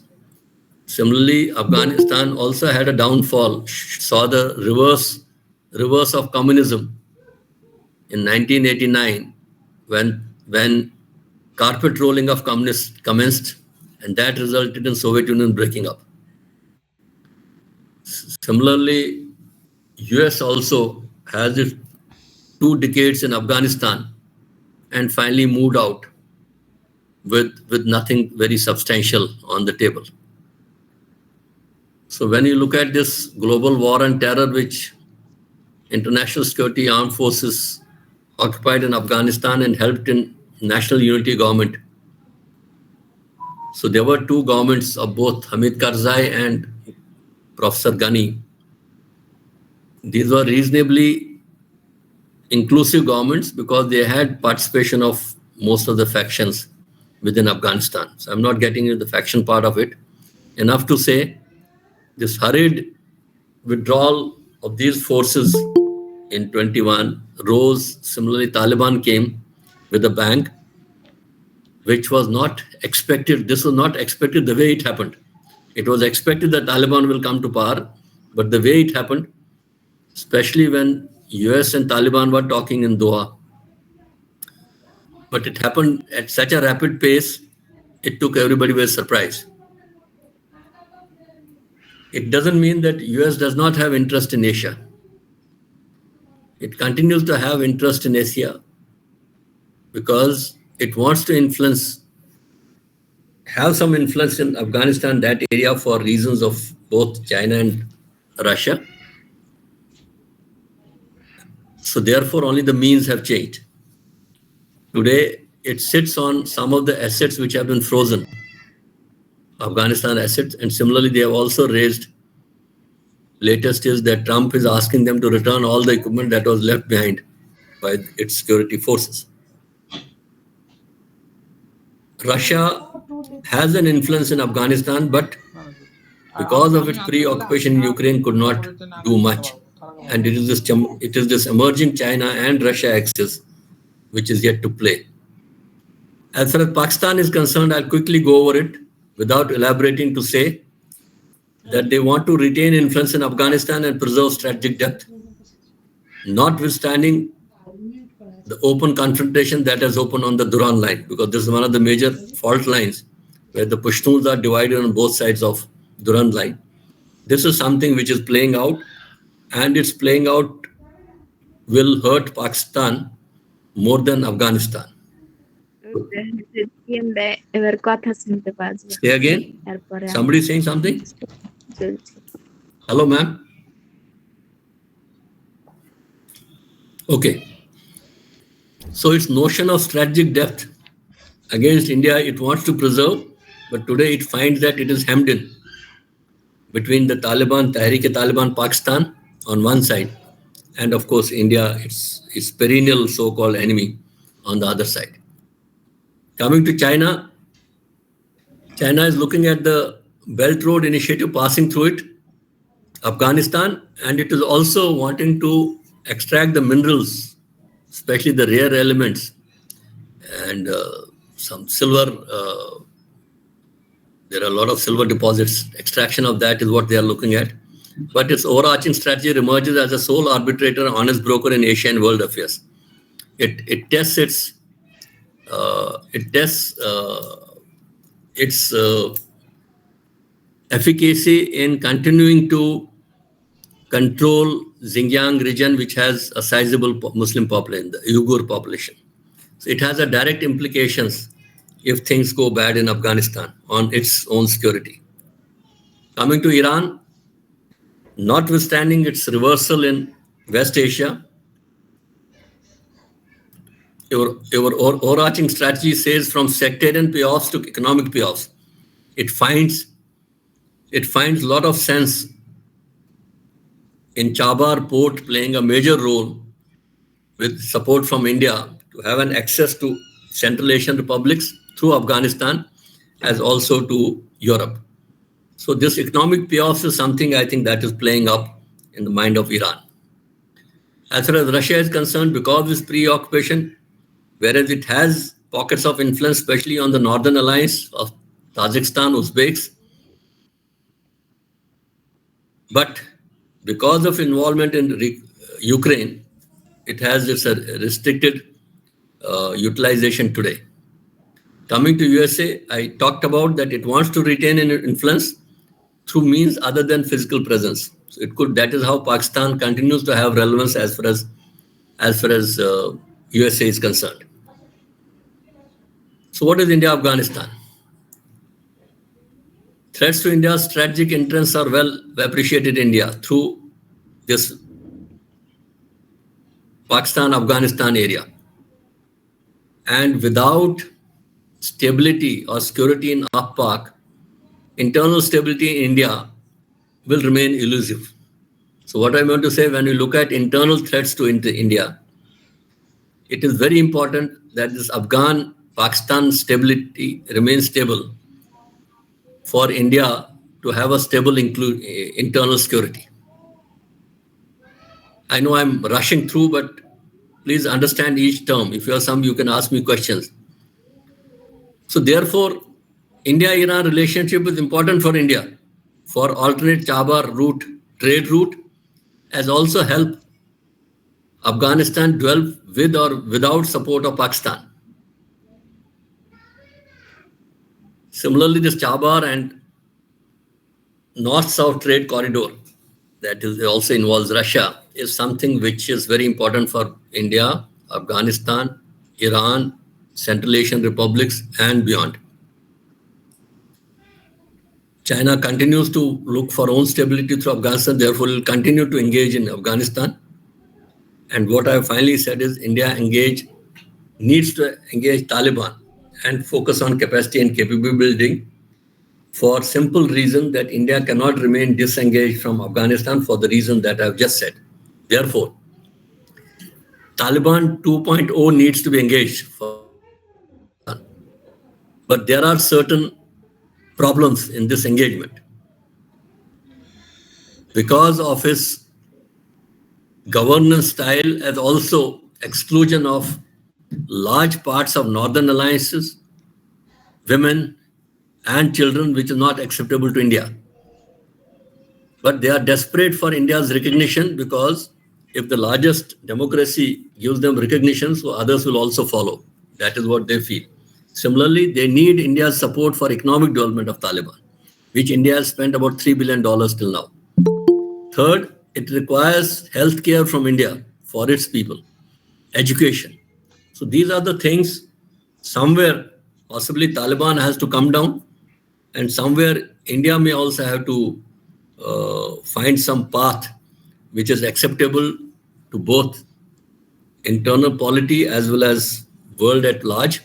S4: Similarly, Afghanistan also had a downfall, saw the reverse of communism in 1989 when carpet rolling of communists commenced, and that resulted in Soviet Union breaking up. Similarly, US also has its 2 decades in Afghanistan and finally moved out with nothing very substantial on the table. So when you look at this global war on terror, which international security armed forces occupied in Afghanistan and helped in national unity government, So there were two governments of both Hamid Karzai and Professor Ghani. These were reasonably inclusive governments because they had participation of most of the factions within Afghanistan. So I'm not getting into the faction part of it. Enough to say this hurried withdrawal of these forces in 21 rose. Similarly, Taliban came with a bang, which was not expected. This was not expected the way it happened. It was expected that Taliban will come to power, but the way it happened, especially when US and Taliban were talking in Doha, but it happened at such a rapid pace, it took everybody by surprise. It doesn't mean that US does not have interest in Asia. It continues to have interest in Asia because it wants to have some influence in Afghanistan, that area, for reasons of both China and Russia. So therefore, only the means have changed. Today, it sits on some of the assets which have been frozen, Afghanistan assets, and similarly, they have also raised. Latest is that Trump is asking them to return all the equipment that was left behind by its security forces. Russia has an influence in Afghanistan, but because of its preoccupation in Ukraine, could not do much. And it is this emerging China and Russia axis which is yet to play. As far as Pakistan is concerned, I'll quickly go over it without elaborating to say that they want to retain influence in Afghanistan and preserve strategic depth, notwithstanding the open confrontation that has opened on the Durand line, because this is one of the major fault lines where the Pashtuns are divided on both sides of Durand line. This is something which is playing out, and its playing out will hurt Pakistan more than Afghanistan. Say again. Somebody saying something? Hello, ma'am. Okay. So its notion of strategic depth against India, it wants to preserve, but today it finds that it is hemmed in between the Taliban, Tehreek-e-Taliban Pakistan on one side, and of course India, its perennial so-called enemy on the other side. Coming to China, China is looking at the Belt Road Initiative passing through it, Afghanistan, and it is also wanting to extract the minerals, especially the rare elements, and some silver. There are a lot of silver deposits. Extraction of that is what they are looking at. But its overarching strategy emerges as a sole arbitrator and honest broker in Asia and world affairs. It tests its efficacy in continuing to control Xinjiang region, which has a sizable Muslim population, the Uyghur population. So it has a direct implications if things go bad in Afghanistan on its own security. Coming to Iran, notwithstanding its reversal in West Asia, your overarching strategy says from sectarian payoffs to economic payoffs. It finds a lot of sense in Chabar port playing a major role with support from India to have an access to Central Asian republics through Afghanistan as also to Europe. So this economic payoffs is something I think that is playing up in the mind of Iran. As far as Russia is concerned, because of its preoccupation, whereas it has pockets of influence, especially on the northern alliance of Tajikistan, Uzbeks, but because of involvement in Ukraine, it has its restricted utilization today. Coming to USA, I talked about that it wants to retain an influence through means other than physical presence. So that is how Pakistan continues to have relevance as far as USA is concerned. So what is India-Afghanistan? Threats to India's strategic interests are well appreciated in India through this Pakistan-Afghanistan area. And without stability or security in APAC, internal stability in India will remain elusive. So what I want to say, when you look at internal threats to India, it is very important that this Afghan-Pakistan stability remains stable for India to have a stable internal security. I know I'm rushing through, but please understand each term. If you have some, you can ask me questions. So therefore, India-Iran relationship is important for India for alternate Chabar route, trade route, as also help Afghanistan dwell with or without support of Pakistan. Similarly, this Chabar and North-South trade corridor that is also involves Russia is something which is very important for India, Afghanistan, Iran, Central Asian republics, and beyond. China continues to look for own stability through Afghanistan, therefore will continue to engage in Afghanistan. And what I finally said is India needs to engage Taliban and focus on capacity and capability building for simple reason that India cannot remain disengaged from Afghanistan for the reason that I've just said. Therefore, Taliban 2.0 needs to be engaged for Afghanistan. But there are certain problems in this engagement. Because of his governance style and also exclusion of large parts of northern alliances, women and children, which is not acceptable to India. But they are desperate for India's recognition because if the largest democracy gives them recognition, so others will also follow. That is what they feel. Similarly, they need India's support for economic development of Taliban, which India has spent about $3 billion till now. Third, it requires healthcare from India for its people, education. So these are the things somewhere possibly Taliban has to come down, and somewhere India may also have to find some path which is acceptable to both internal polity as well as world at large,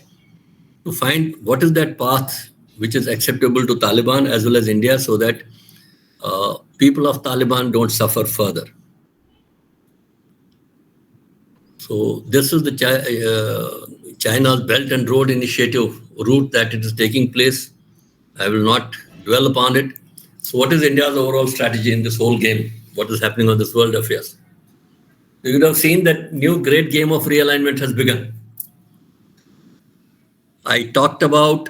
S4: to find what is that path which is acceptable to Taliban as well as India, so that people of Taliban don't suffer further. So this is the China's Belt and Road Initiative route that it is taking place. I will not dwell upon it. So what is India's overall strategy in this whole game? What is happening on this world affairs? You would have seen that new great game of realignment has begun. I talked about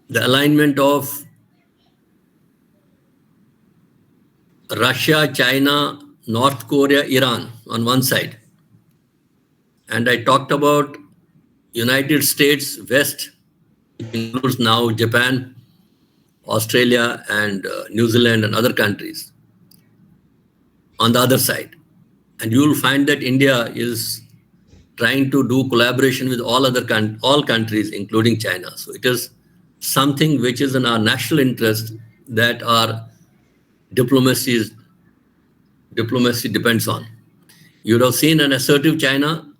S4: the alignment of Russia, China, North Korea, Iran on one side. And I talked about United States, West, which includes now Japan, Australia, and New Zealand and other countries on the other side. And you will find that India is trying to do collaboration with all countries, including China. So it is something which is in our national interest that our diplomacy depends on. You would have seen an assertive China.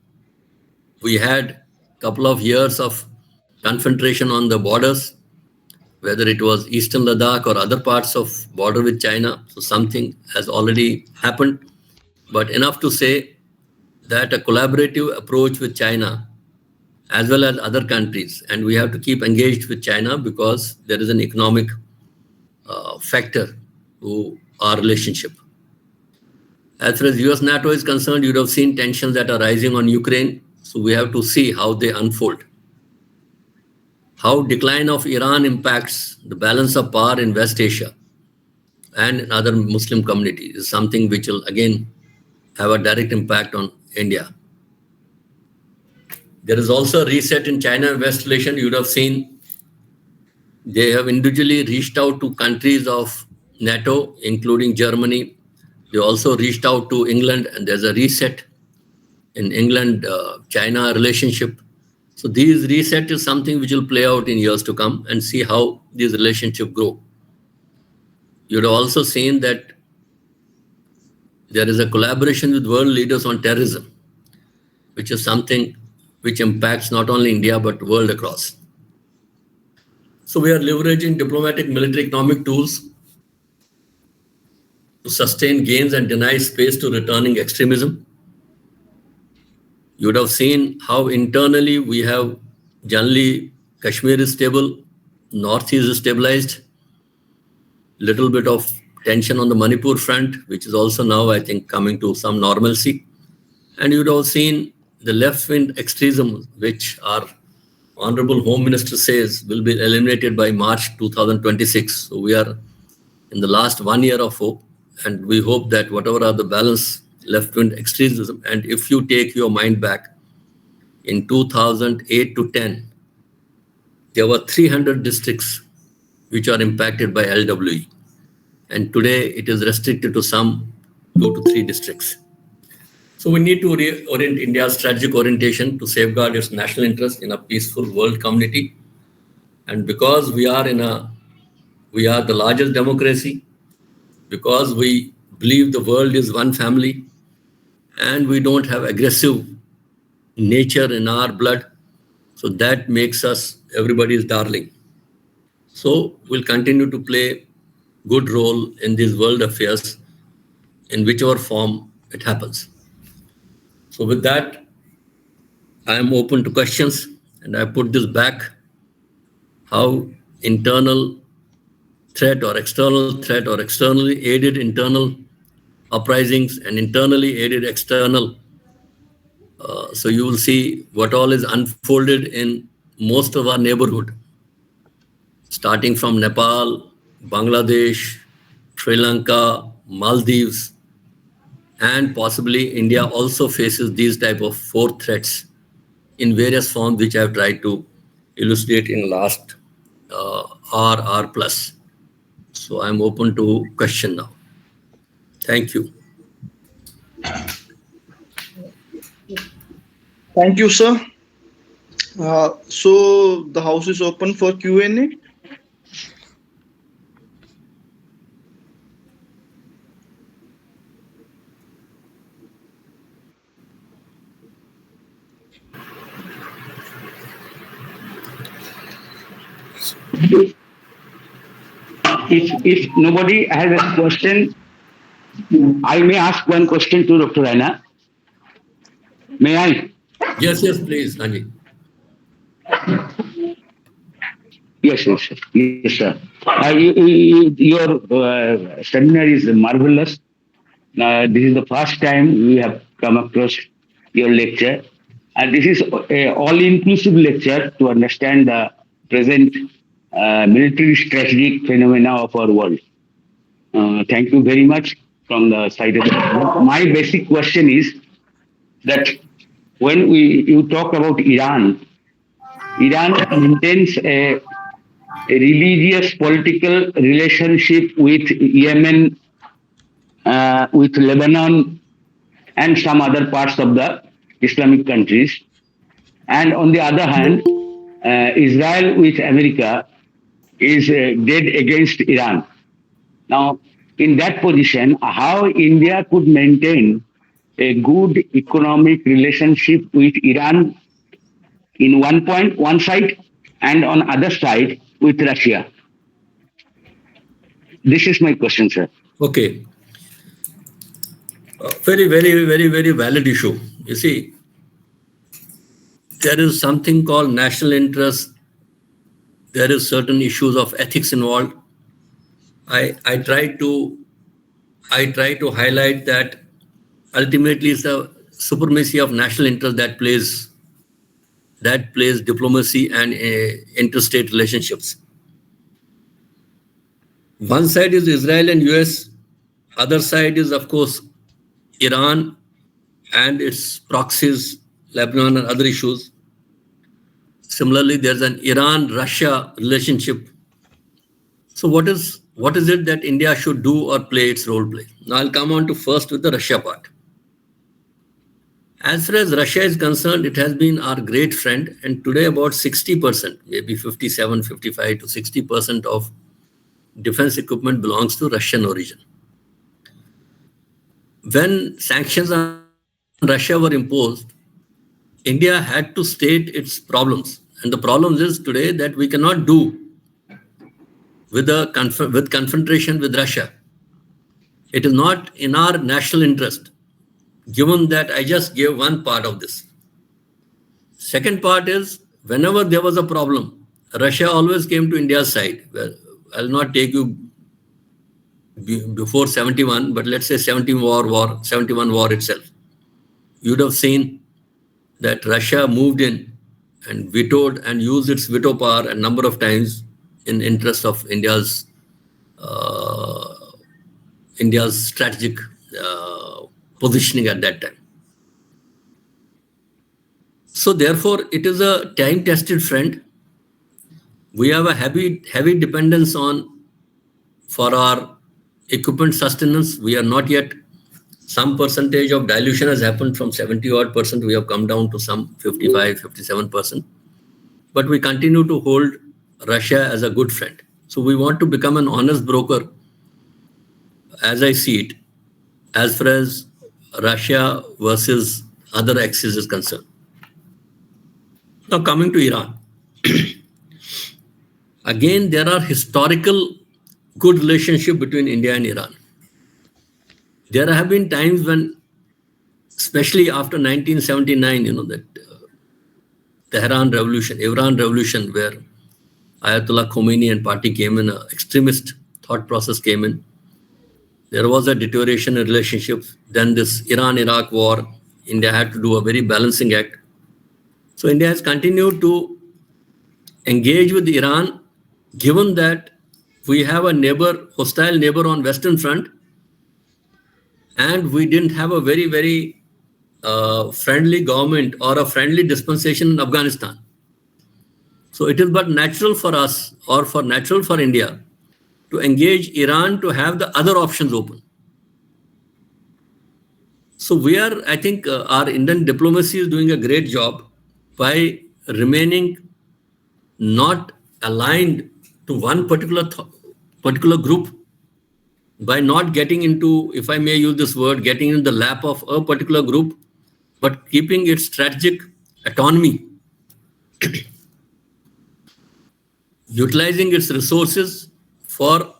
S4: We had a couple of years of confrontation on the borders, whether it was Eastern Ladakh or other parts of border with China. So something has already happened, but enough to say that a collaborative approach with China as well as other countries, and we have to keep engaged with China because there is an economic factor to our relationship. As far as US-NATO is concerned, you would have seen tensions that are rising on Ukraine. So we have to see how they unfold. How decline of Iran impacts the balance of power in West Asia and in other Muslim communities is something which will again have a direct impact on India. There is also a reset in China and West relation. You would have seen they have individually reached out to countries of NATO, including Germany. They also reached out to England, and there's a reset in England-China relationship. So these reset is something which will play out in years to come and see how these relationships grow. You'd also seen that there is a collaboration with world leaders on terrorism, which is something which impacts not only India, but world across. So we are leveraging diplomatic, military, economic tools to sustain gains and deny space to returning extremism. You would have seen how internally we have generally Kashmir is stable, Northeast is stabilized, little bit of tension on the Manipur front, which is also now, I think, coming to some normalcy. And you would have seen the left-wing extremism, which our Honorable Home Minister says will be eliminated by March 2026. So we are in the last 1 year of hope, and we hope that whatever are the balance left-wing extremism, and if you take your mind back, in 2008 to 10, there were 300 districts which are impacted by LWE. And today it is restricted to some 2 to 3 districts. So we need to reorient India's strategic orientation to safeguard its national interest in a peaceful world community. And because we are the largest democracy, because we believe the world is one family, and we don't have aggressive nature in our blood, so that makes us everybody's darling. So we'll continue to play good role in these world affairs in whichever form it happens. So with that, I am open to questions, and I put this back, how internal threat or externally aided internal uprisings and internally aided external. So you will see what all is unfolded in most of our neighborhood, starting from Nepal, Bangladesh, Sri Lanka, Maldives, and possibly India also faces these type of 4 threats in various forms, which I have tried to elucidate in last hour plus. So I'm open to question now. Thank you.
S5: Thank you, sir. So the house is open for Q&A.
S3: If nobody has a question, I may ask one question to Dr. Raina. May I?
S4: Yes, please, Rani.
S3: Yes, sir. Your seminar is marvelous. This is the first time we have come across your lecture, and this is an all-inclusive lecture to understand the present military strategic phenomena of our world. Thank you very much from the side of my basic question is that when you talk about Iran maintains a religious political relationship with Yemen, with Lebanon, and some other parts of the Islamic countries. And on the other hand, Israel with America is dead against Iran. Now, in that position, how India could maintain a good economic relationship with Iran in one side, and on other side with Russia? This is my question, sir.
S4: Okay. Very, very, very, very valid issue. You see, there is something called national interest. There is certain issues of ethics involved. I try to highlight that ultimately it's the supremacy of national interest that plays diplomacy and interstate relationships. One side is Israel and US, other side is, of course, Iran and its proxies, Lebanon and other issues. Similarly, there's an Iran-Russia relationship. So what is it that India should do or play its role play? Now I'll come on to first with the Russia part. As far as Russia is concerned, it has been our great friend, and today about 60%, maybe 57, 55 to 60% of defense equipment belongs to Russian origin. When sanctions on Russia were imposed, India had to state its problems. And the problem is today that we cannot do with confrontation with Russia. It is not in our national interest, given that I just gave one part of this. Second part is, whenever there was a problem, Russia always came to India's side. Well, I'll not take you before 71, but let's say 71 war itself. You'd have seen that Russia moved in and vetoed and used its veto power a number of times in interest of India's strategic positioning at that time. So therefore, it is a time-tested friend. We have a heavy dependence for our equipment sustenance. We are not yet, some percentage of dilution has happened from 70-odd%. We have come down to some 55, 57%. But we continue to hold Russia as a good friend. So we want to become an honest broker, as I see it, as far as Russia versus other axis is concerned. Now coming to Iran. Again, there are historical good relationship between India and Iran. There have been times when, especially after 1979, that Tehran Revolution, Iran Revolution, where Ayatollah Khomeini and party came in, extremist thought process came in. There was a deterioration in relationships. Then this Iran-Iraq war, India had to do a very balancing act. So India has continued to engage with Iran, given that we have a hostile neighbor on Western front, and we didn't have a very, very friendly government or a friendly dispensation in Afghanistan. So it is but natural for us, or natural for India, to engage Iran to have the other options open. So I think our Indian diplomacy is doing a great job by remaining not aligned to one particular group, by not getting into, if I may use this word, getting in the lap of a particular group, but keeping its strategic autonomy, utilizing its resources I'll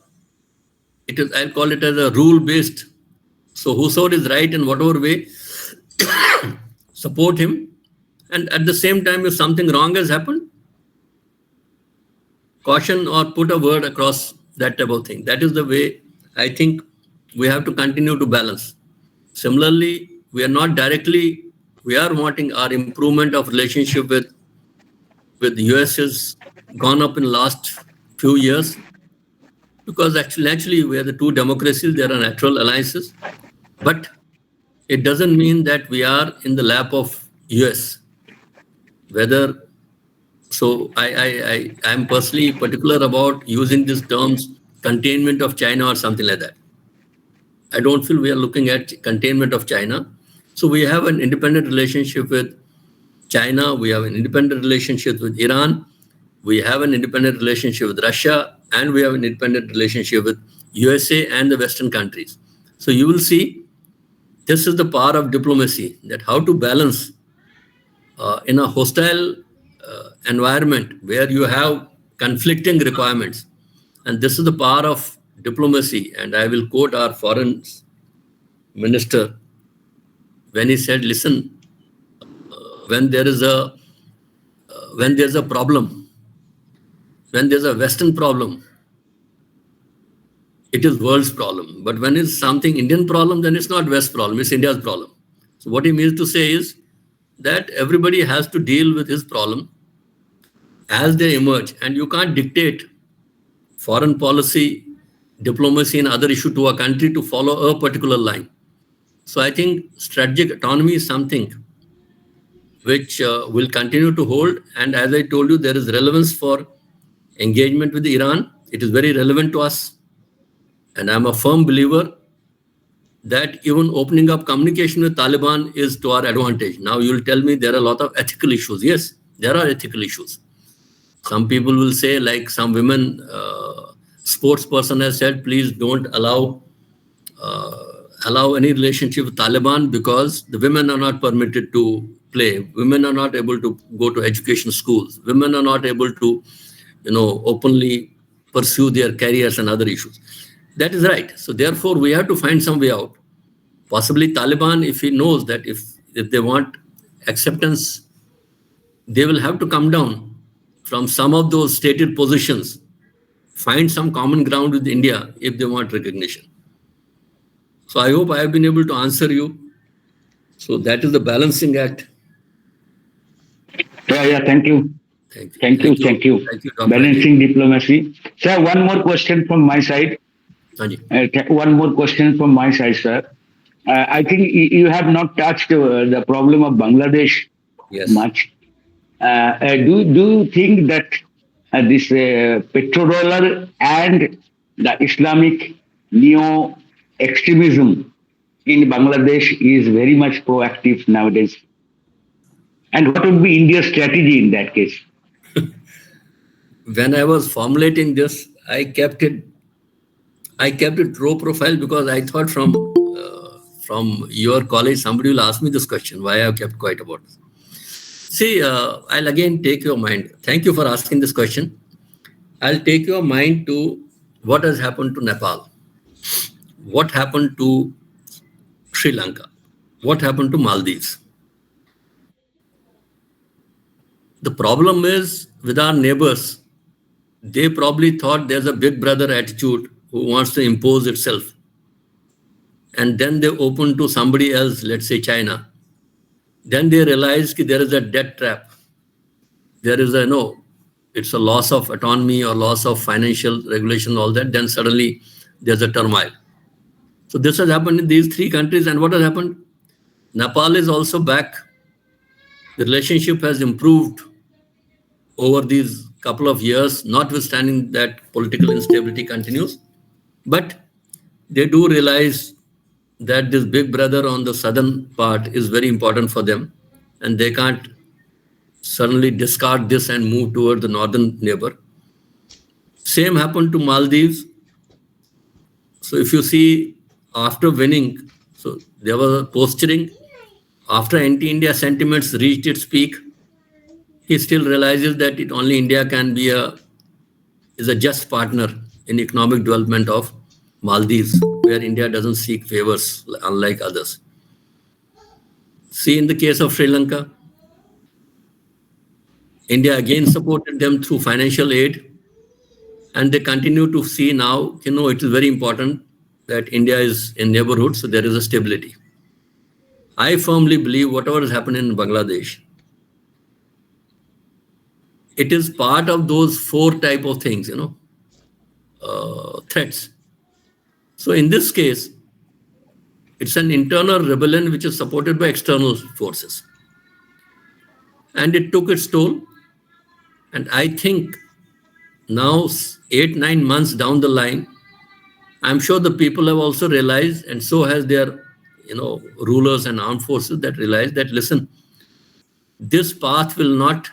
S4: call it as a rule-based. So whosoever is right in whatever way, support him. And at the same time, if something wrong has happened, caution or put a word across, that type of thing. That is the way I think we have to continue to balance. Similarly, we are wanting our improvement of relationship with the US has gone up in the last few years, because actually we are the two democracies, there are natural alliances, but it doesn't mean that we are in the lap of US. So I am personally particular about using these terms, containment of China or something like that. I don't feel we are looking at containment of China. So we have an independent relationship with China, we have an independent relationship with Iran, we have an independent relationship with Russia, and we have an independent relationship with USA and the Western countries. So you will see, this is the power of diplomacy, that how to balance in a hostile environment where you have conflicting requirements. And this is the power of diplomacy. And I will quote our foreign minister when he said, listen, when there's a problem, when there's a Western problem, it is world's problem. But when it's something Indian problem, then it's not West problem, it's India's problem. So what he means to say is that everybody has to deal with his problem as they emerge. And you can't dictate foreign policy, diplomacy and other issue to a country to follow a particular line. So I think strategic autonomy is something which will continue to hold. And as I told you, there is relevance for engagement with Iran. It is very relevant to us. And I'm a firm believer that even opening up communication with Taliban is to our advantage. Now you'll tell me there are a lot of ethical issues. Yes, there are ethical issues. Some people will say, like some women sports person has said, please don't allow any relationship with Taliban, because the women are not permitted to play. Women are not able to go to education schools. Women are not able to, openly pursue their careers and other issues. That is right. So therefore, we have to find some way out. Possibly Taliban, if he knows that if they want acceptance, they will have to come down from some of those stated positions, find some common ground with India if they want recognition. So I hope I have been able to answer you. So that is the balancing act.
S3: Yeah, thank you.
S4: Thank you.
S3: Thank you.
S4: Dr.
S3: Balancing diplomacy. Sir, one more question from my side. One more question from my side, sir. I think you have not touched the problem of Bangladesh much. Do you think that this petrodollar and the Islamic neo-extremism in Bangladesh is very much proactive nowadays? And what would be India's strategy in that case?
S4: When I was formulating this, I kept it low profile because I thought from your college somebody will ask me this question, why I have kept quiet about this. See, I'll again take your mind. Thank you for asking this question. I'll take your mind to what has happened to Nepal, what happened to Sri Lanka, what happened to Maldives. The problem is with our neighbors, they probably thought there's a big brother attitude who wants to impose itself. And then they open to somebody else, let's say China. Then they realize that there is a debt trap. There is it's a loss of autonomy or loss of financial regulation, all that. Then suddenly there's a turmoil. So this has happened in these three countries. And what has happened? Nepal is also back. The relationship has improved over these couple of years, notwithstanding that political instability continues. But they do realize that this big brother on the southern part is very important for them, and they can't suddenly discard this and move toward the northern neighbor. Same happened to Maldives. So if you see, after winning, so there was a posturing. After anti-India sentiments reached its peak, he still realizes that only India can be is a just partner in economic development of Maldives, where India doesn't seek favors, unlike others. See, in the case of Sri Lanka, India again supported them through financial aid, and they continue to see now, it is very important that India is in neighborhood, so there is a stability. I firmly believe whatever has happened in Bangladesh, it is part of those four type of things, threats. So in this case, it's an internal rebellion which is supported by external forces. And it took its toll. And I think now, 8-9 months down the line, I'm sure the people have also realized, and so has their rulers and armed forces that realize that, listen, this path will not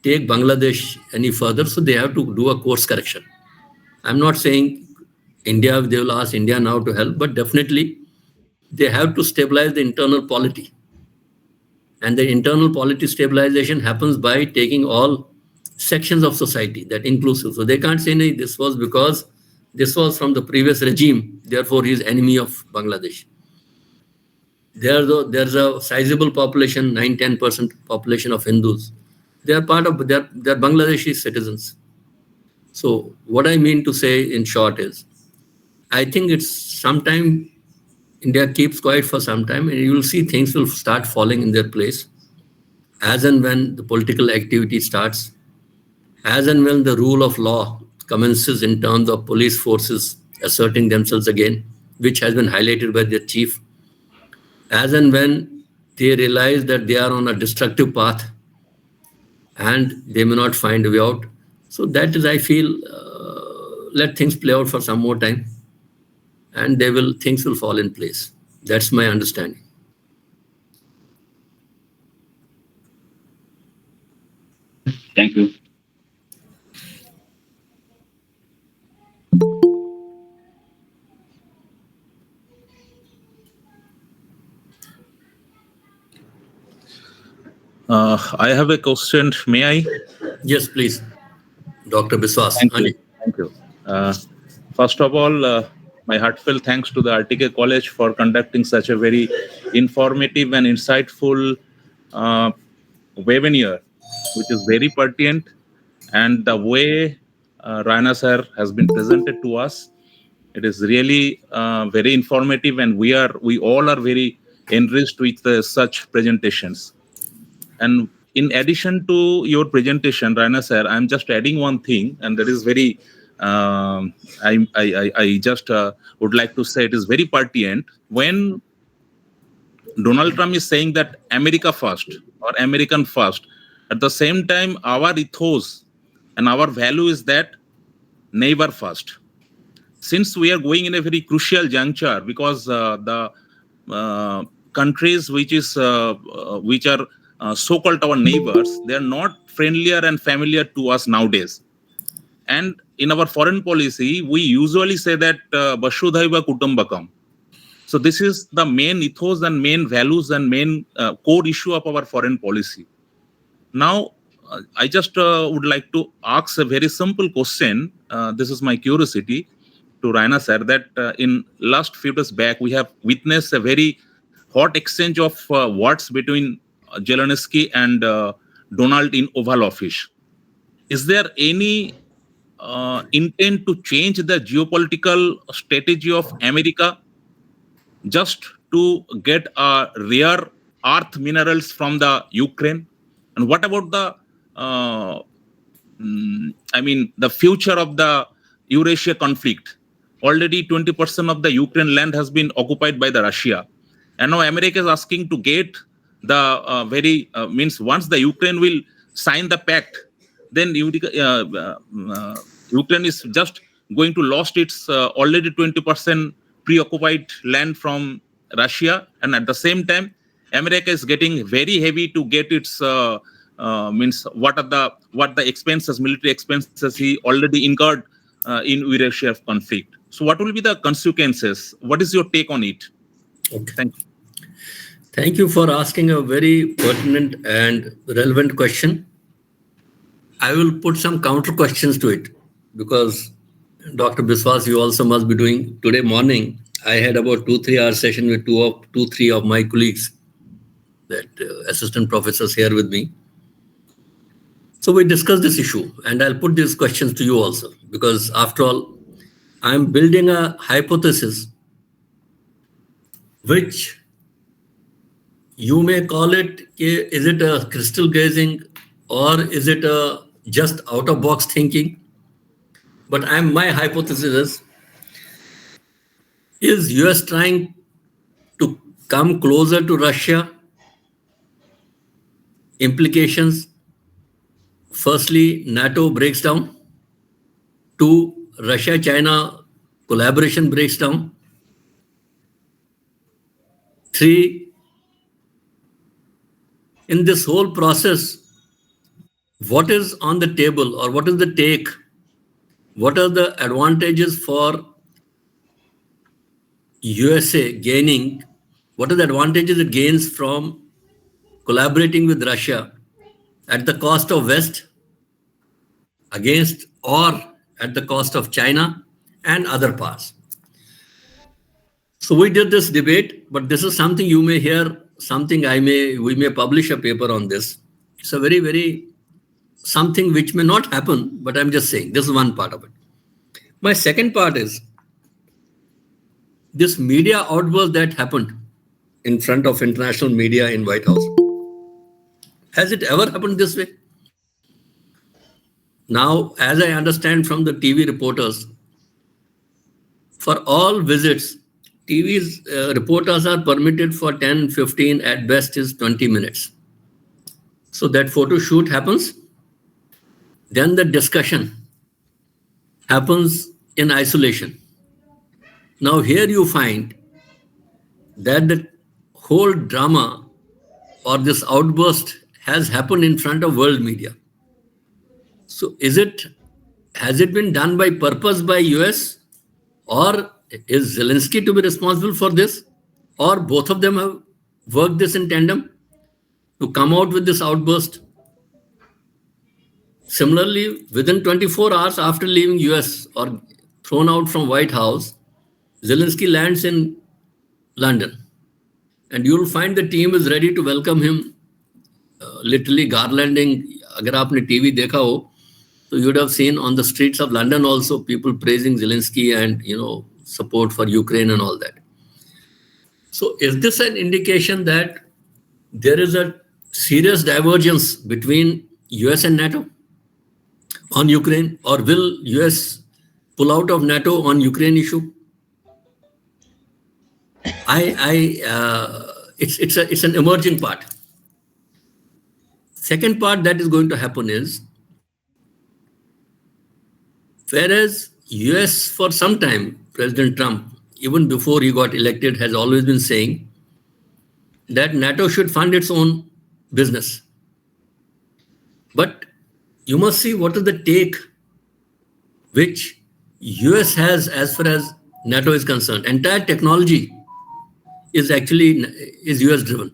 S4: take Bangladesh any further, so they have to do a course correction. I'm not saying India, they will ask India now to help, but definitely they have to stabilize the internal polity. And the internal polity stabilization happens by taking all sections of society, that inclusive. So they can't say, no, this was because this was from the previous regime, therefore he is enemy of Bangladesh. There's a sizable population, 9-10% population of Hindus. They are part of, they're Bangladeshi citizens. So what I mean to say in short is, I think it's sometime India keeps quiet for some time, and you will see things will start falling in their place as and when the political activity starts, as and when the rule of law commences in terms of police forces asserting themselves again, which has been highlighted by their chief, as and when they realize that they are on a destructive path and they may not find a way out. So that is, I feel, let things play out for some more time, and things will fall in place. That's my understanding.
S3: Thank you.
S7: I have a question. May I?
S4: Yes, please. Dr. Biswas.
S7: Thank you. First of all, my heartfelt thanks to the RTK College for conducting such a very informative and insightful webinar, which is very pertinent. And the way Raina sir has been presented to us, it is really very informative, and we all are very enriched with such presentations. And in addition to your presentation, Raina sir, I'm just adding one thing, and that is very, I just would like to say it is very pertinent. When Donald Trump is saying that America first or American first, at the same time, our ethos and our value is that neighbor first. Since we are going in a very crucial juncture, because the countries which are so-called our neighbors, they are not friendlier and familiar to us nowadays. And in our foreign policy, we usually say that Vasudhaiva Kutumbakam. So this is the main ethos and main values and main core issue of our foreign policy. Now, I just would like to ask a very simple question. This is my curiosity to Raina sir, that in last few days back, we have witnessed a very hot exchange of words between Zelensky and Donald in Oval Office. Is there any intent to change the geopolitical strategy of America just to get rare earth minerals from the Ukraine? And what about the the future of the Eurasia conflict? Already 20% of the Ukraine land has been occupied by the Russia. And now America is asking to get the once the Ukraine will sign the pact, then Ukraine is just going to lost its already 20% preoccupied land from Russia. And at the same time, America is getting very heavy to get its what the expenses, military expenses he already incurred in Eurasia conflict. So what will be the consequences? What is your take on it?
S4: Okay.
S7: Thank you.
S4: Thank you for asking a very pertinent and relevant question. I will put some counter questions to it, because Dr. Biswas, you also must be doing. Today morning, I had about 2-3 hour session with three of my colleagues, that assistant professors here with me. So we discussed this issue, and I'll put these questions to you also, because after all, I'm building a hypothesis which you may call it, is it a crystal gazing or is it a just out of box thinking? But my hypothesis is US trying to come closer to Russia? Implications: firstly, NATO breaks down. 2, Russia-China collaboration breaks down. 3, in this whole process, what is on the table, or what is the take? What are the advantages for USA gaining? What are the advantages it gains from collaborating with Russia at the cost of West, against or at the cost of China and other parts? So we did this debate, but this is something you may hear, something we may publish a paper on this. It's a very, very something which may not happen, but I'm just saying this is one part of it. My second part is this media outburst that happened in front of international media in White House. Has it ever happened this way? Now, as I understand from the TV reporters, for all visits, TV's reporters are permitted for 10, 15, at best is 20 minutes. So that photo shoot happens. Then the discussion happens in isolation. Now here you find that the whole drama or this outburst has happened in front of world media. So has it been done by purpose by US, or is Zelensky to be responsible for this, or both of them have worked this in tandem to come out with this outburst? Similarly, within 24 hours after leaving US or thrown out from White House, Zelensky lands in London. And you'll find the team is ready to welcome him, literally garlanding. Agar aapne TV dekha ho, so you would have seen on the streets of London also people praising Zelensky and support for Ukraine and all that. So is this an indication that there is a serious divergence between US and NATO on Ukraine, or will US pull out of NATO on Ukraine issue? It's an emerging part. Second part that is going to happen is, whereas US for some time, President Trump, even before he got elected, has always been saying that NATO should fund its own business. But you must see what is the take which US has as far as NATO is concerned. Entire technology is US driven.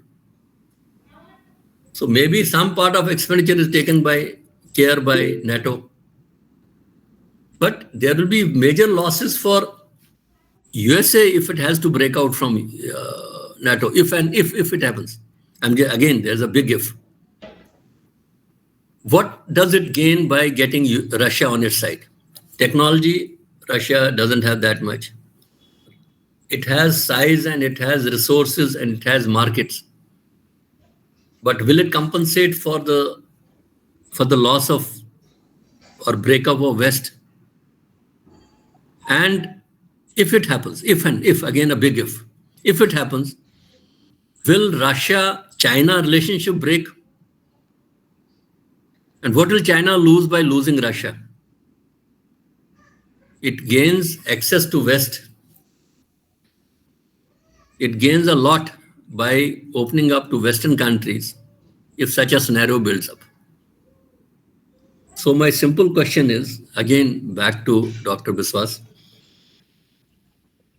S4: So maybe some part of expenditure is taken by NATO. But there will be major losses for USA if it has to break out from NATO, if it happens. And again, there's a big if. What does it gain by getting Russia on its side? Technology, Russia doesn't have that much. It has size and it has resources and it has markets. But will it compensate for the loss of or breakup of West? And if it happens, if again a big if it happens, will Russia-China relationship break? And what will China lose by losing Russia? It gains access to West. It gains a lot by opening up to Western countries if such a scenario builds up. So my simple question is, again, back to Dr. Biswas.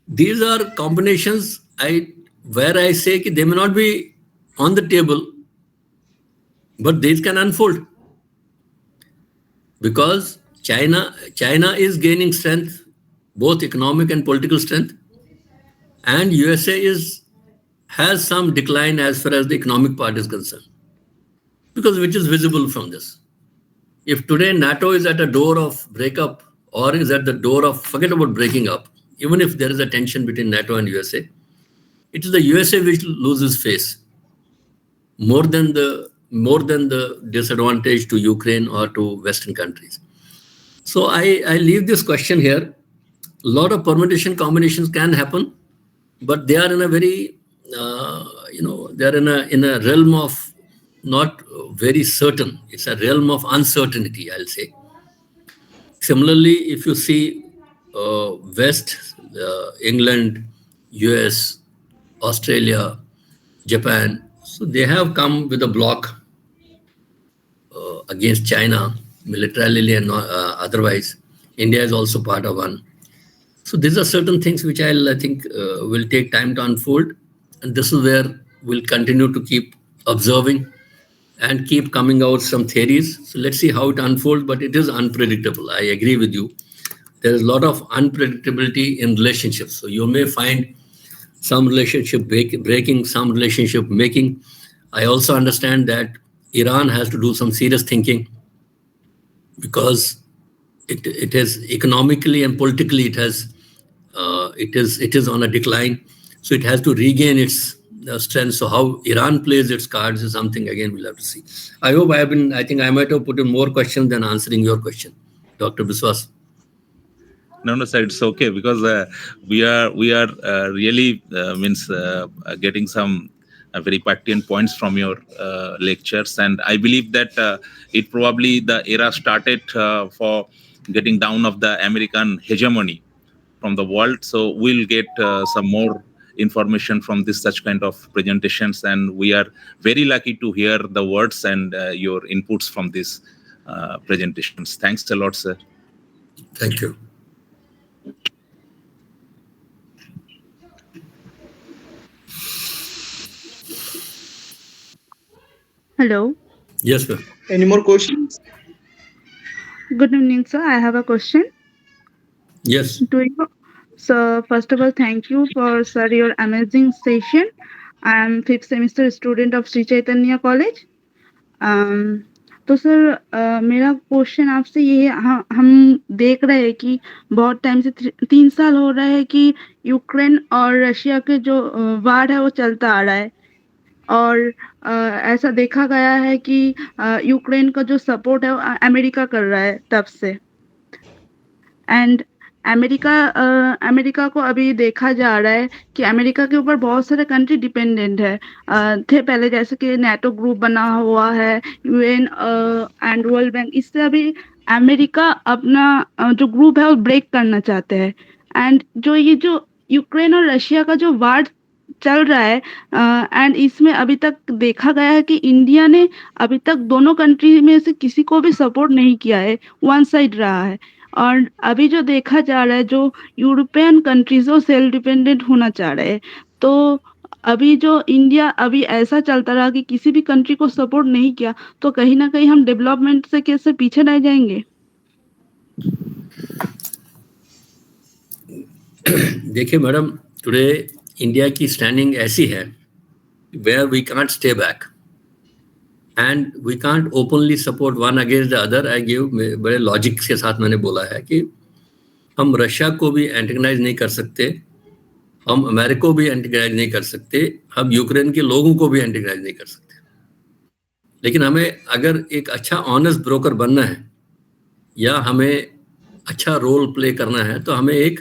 S4: These are combinations where I say they may not be on the table, but these can unfold. Because China is gaining strength, both economic and political strength, and USA has some decline as far as the economic part is concerned, which is visible from this. If today NATO is at a door of breakup or is at the door of, forget about breaking up, even if there is a tension between NATO and USA, it is the USA which loses face more than the disadvantage to Ukraine or to Western countries. So I leave this question here. A lot of permutation combinations can happen, but they are in a very, they're in a realm of not very certain. It's a realm of uncertainty, I'll say. Similarly, if you see West, England, US, Australia, Japan, so they have come with a block against China, militarily and otherwise. India is also part of one. So these are certain things which I think will take time to unfold. And this is where we'll continue to keep observing and keep coming out some theories. So let's see how it unfolds, but it is unpredictable. I agree with you. There is a lot of unpredictability in relationships. So you may find some relationship breaking, some relationship making. I also understand that Iran has to do some serious thinking because it is economically and politically it is on a decline. So it has to regain its strength. So how Iran plays its cards is something again we'll have to see. I hope I think I might have put in more questions than answering your question, Dr. Biswas.
S7: No, sir, it's okay because we are really getting some very pertinent points from your lectures, and I believe that it probably the era started for getting down of the American hegemony from the world. So we'll get some more information from this such kind of presentations, and we are very lucky to hear the words and your inputs from these presentations. Thanks a lot, sir.
S4: Thank you.
S8: Hello.
S4: Yes, ma'am.
S5: Any more questions?
S8: Good evening, sir. I have a question
S4: Yes.
S8: to you. So, first of all, thank you for sir your amazing session. I am fifth semester student of Sri Chaitanya College. तो sir मेरा question आपसे ये है, हम देख रहे हैं कि बहुत टाइम से 3 साल हो रहा है कि यूक्रेन और रशिया के जो वार है वो चलता आ रहा है और ऐसा देखा गया है कि यूक्रेन का जो सपोर्ट है वो अमेरिका कर रहा है तब से एंड अमेरिका को अभी देखा जा रहा है कि अमेरिका के ऊपर बहुत सारे कंट्री डिपेंडेंट है थे पहले, जैसे कि नेटो ग्रुप बना हुआ है, यूएन एंड वर्ल्ड बैंक। इससे अभी अमेरिका अपना जो ग्रुप है वो ब्रेक करना चाहते हैं एंड जो यूक्रेन और रशिया का जो वार चल रहा है एंड इसमें अभी तक देखा गया है कि इंडिया ने अभी तक दोनों कंट्री में से किसी को भी सपोर्ट नहीं किया है, वन साइड रहा है। और अभी जो देखा जा रहा है, जो यूरोपियन कंट्रीज वो सेल्फ डिपेंडेंट होना चाह रहे हैं, तो अभी जो इंडिया अभी ऐसा चलता रहा कि किसी भी कंट्री को सपोर्ट नहीं किया, तो कहीं ना कहीं हम डेवलपमेंट से कैसे पीछे रह जाएंगे।
S4: देखिए मैडम, टुडे इंडिया की स्टैंडिंग ऐसी है where we can't stay back and we can't openly support one against the other. I give, बड़े लॉजिक के साथ मैंने बोला है कि हम रशिया को भी एंटेगनाइज नहीं कर सकते, हम अमेरिका को भी एंटेगनाइज नहीं कर सकते, हम यूक्रेन के लोगों को भी एंटेगनाइज नहीं कर सकते। लेकिन हमें अगर एक अच्छा ऑनेस्ट ब्रोकर बनना है या हमें अच्छा रोल प्ले करना है, तो हमें एक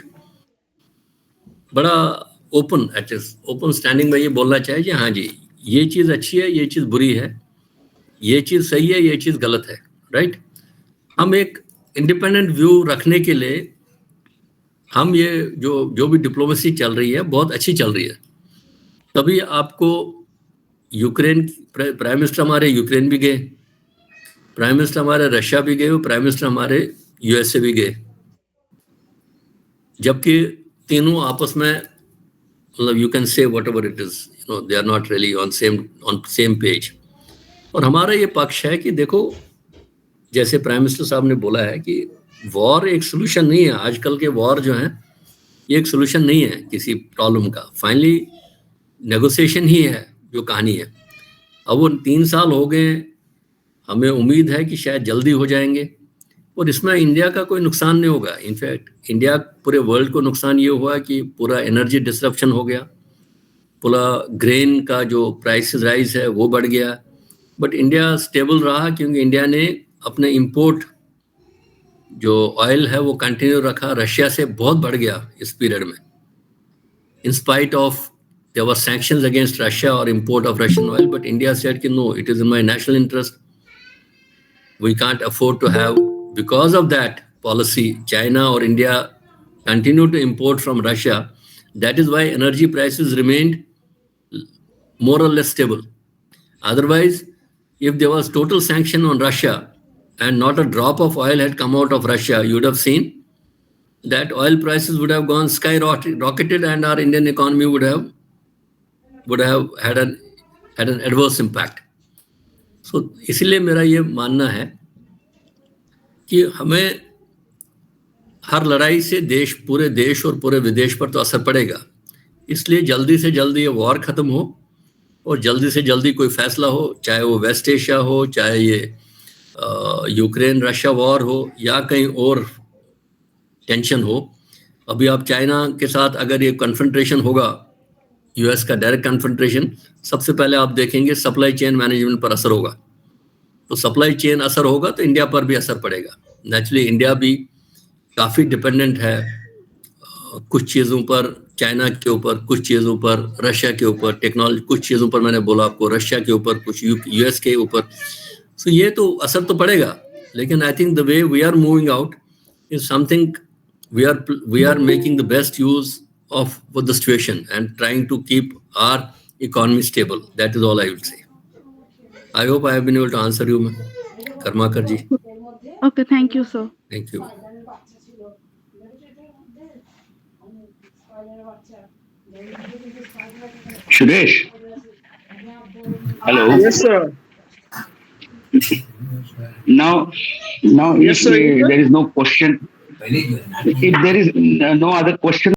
S4: बड़ा ओपन स्टैंडिंग में ये बोलना चाहिए कि हाँ जी, ये चीज़ अच्छी है, ये चीज़ बुरी है, ये चीज़ सही है, ये चीज़ गलत है, राइट। हम एक इंडिपेंडेंट व्यू रखने के लिए हम ये जो भी डिप्लोमेसी चल रही है बहुत अच्छी चल रही है। तभी आपको यूक्रेन प्राइम मिनिस्टर हमारे यूक्रेन भी गए, प्राइम मिनिस्टर हमारे रशिया भी गए, प्राइम मिनिस्टर हमारे यूएसए भी गए, जबकि तीनों आपस में मतलब you can say whatever it is, you know, they are not really on same page. और हमारा ये पक्ष है कि देखो, जैसे प्राइम मिनिस्टर साहब ने बोला है कि वॉर एक सोल्यूशन नहीं है। आजकल के वॉर जो हैं ये एक सोल्यूशन नहीं है किसी प्रॉब्लम का। फाइनली नेगोशिएशन ही है जो कहानी है। अब वो 3 साल हो गए, हमें उम्मीद है कि शायद जल्दी हो जाएंगे और इसमें इंडिया का कोई नुकसान नहीं होगा। इनफैक्ट इंडिया, पूरे वर्ल्ड को नुकसान ये हुआ कि पूरा एनर्जी डिसरप्शन हो गया, पूरा ग्रेन का जो प्राइसेस राइज है वो बढ़ गया, बट इंडिया स्टेबल रहा क्योंकि इंडिया ने अपने इंपोर्ट जो ऑयल है वो कंटिन्यू रखा। रशिया से बहुत बढ़ गया इस पीरियड में, in spite of there were sanctions against Russia or import of Russian oil, but India said कि no, it is in my national interest. We can't afford to have, because of that policy, China or India continue to import from Russia. That is why energy prices remained more or less stable. Otherwise, if there was total sanction on Russia and not a drop of oil had come out of Russia, you would have seen that oil prices would have gone skyrocketed and our Indian economy would have had an adverse impact. So इसलिए मेरा ये मानना है कि हमें हर लड़ाई से पूरे देश और पूरे विदेश पर तो असर पड़ेगा। इसलिए जल्दी से जल्दी ये वॉर खत्म हो और जल्दी से जल्दी कोई फैसला हो, चाहे वो वेस्ट एशिया हो, चाहे ये यूक्रेन रशिया वॉर हो या कहीं और टेंशन हो। अभी आप चाइना के साथ अगर ये कन्फ्रंटेशन होगा, यूएस का डायरेक्ट कन्फ्रंटेशन, सबसे पहले आप देखेंगे सप्लाई चेन मैनेजमेंट पर असर होगा। तो सप्लाई चेन असर होगा तो इंडिया पर भी असर पड़ेगा। नेचुरली इंडिया भी काफ़ी डिपेंडेंट है कुछ चीज़ों पर, चाइना के ऊपर, कुछ चीज़ों पर रशिया के ऊपर, टेक्नोलॉजी कुछ चीज़ों पर, मैंने बोला आपको रशिया के ऊपर, कुछ यूएस के ऊपर। सो ये तो असर तो पड़ेगा, लेकिन I think the way we are moving out is something, we are making the best use of the situation and trying to keep our economy stable. That is all I will say. I hope I have been able to answer you, Karmakar ji.
S8: Okay, thank you, sir.
S4: Thank you.
S3: Suresh. Hello.
S5: Yes, sir.
S3: Now,
S5: Yes,
S3: if
S5: sir.
S3: there is no question, if there is no other question,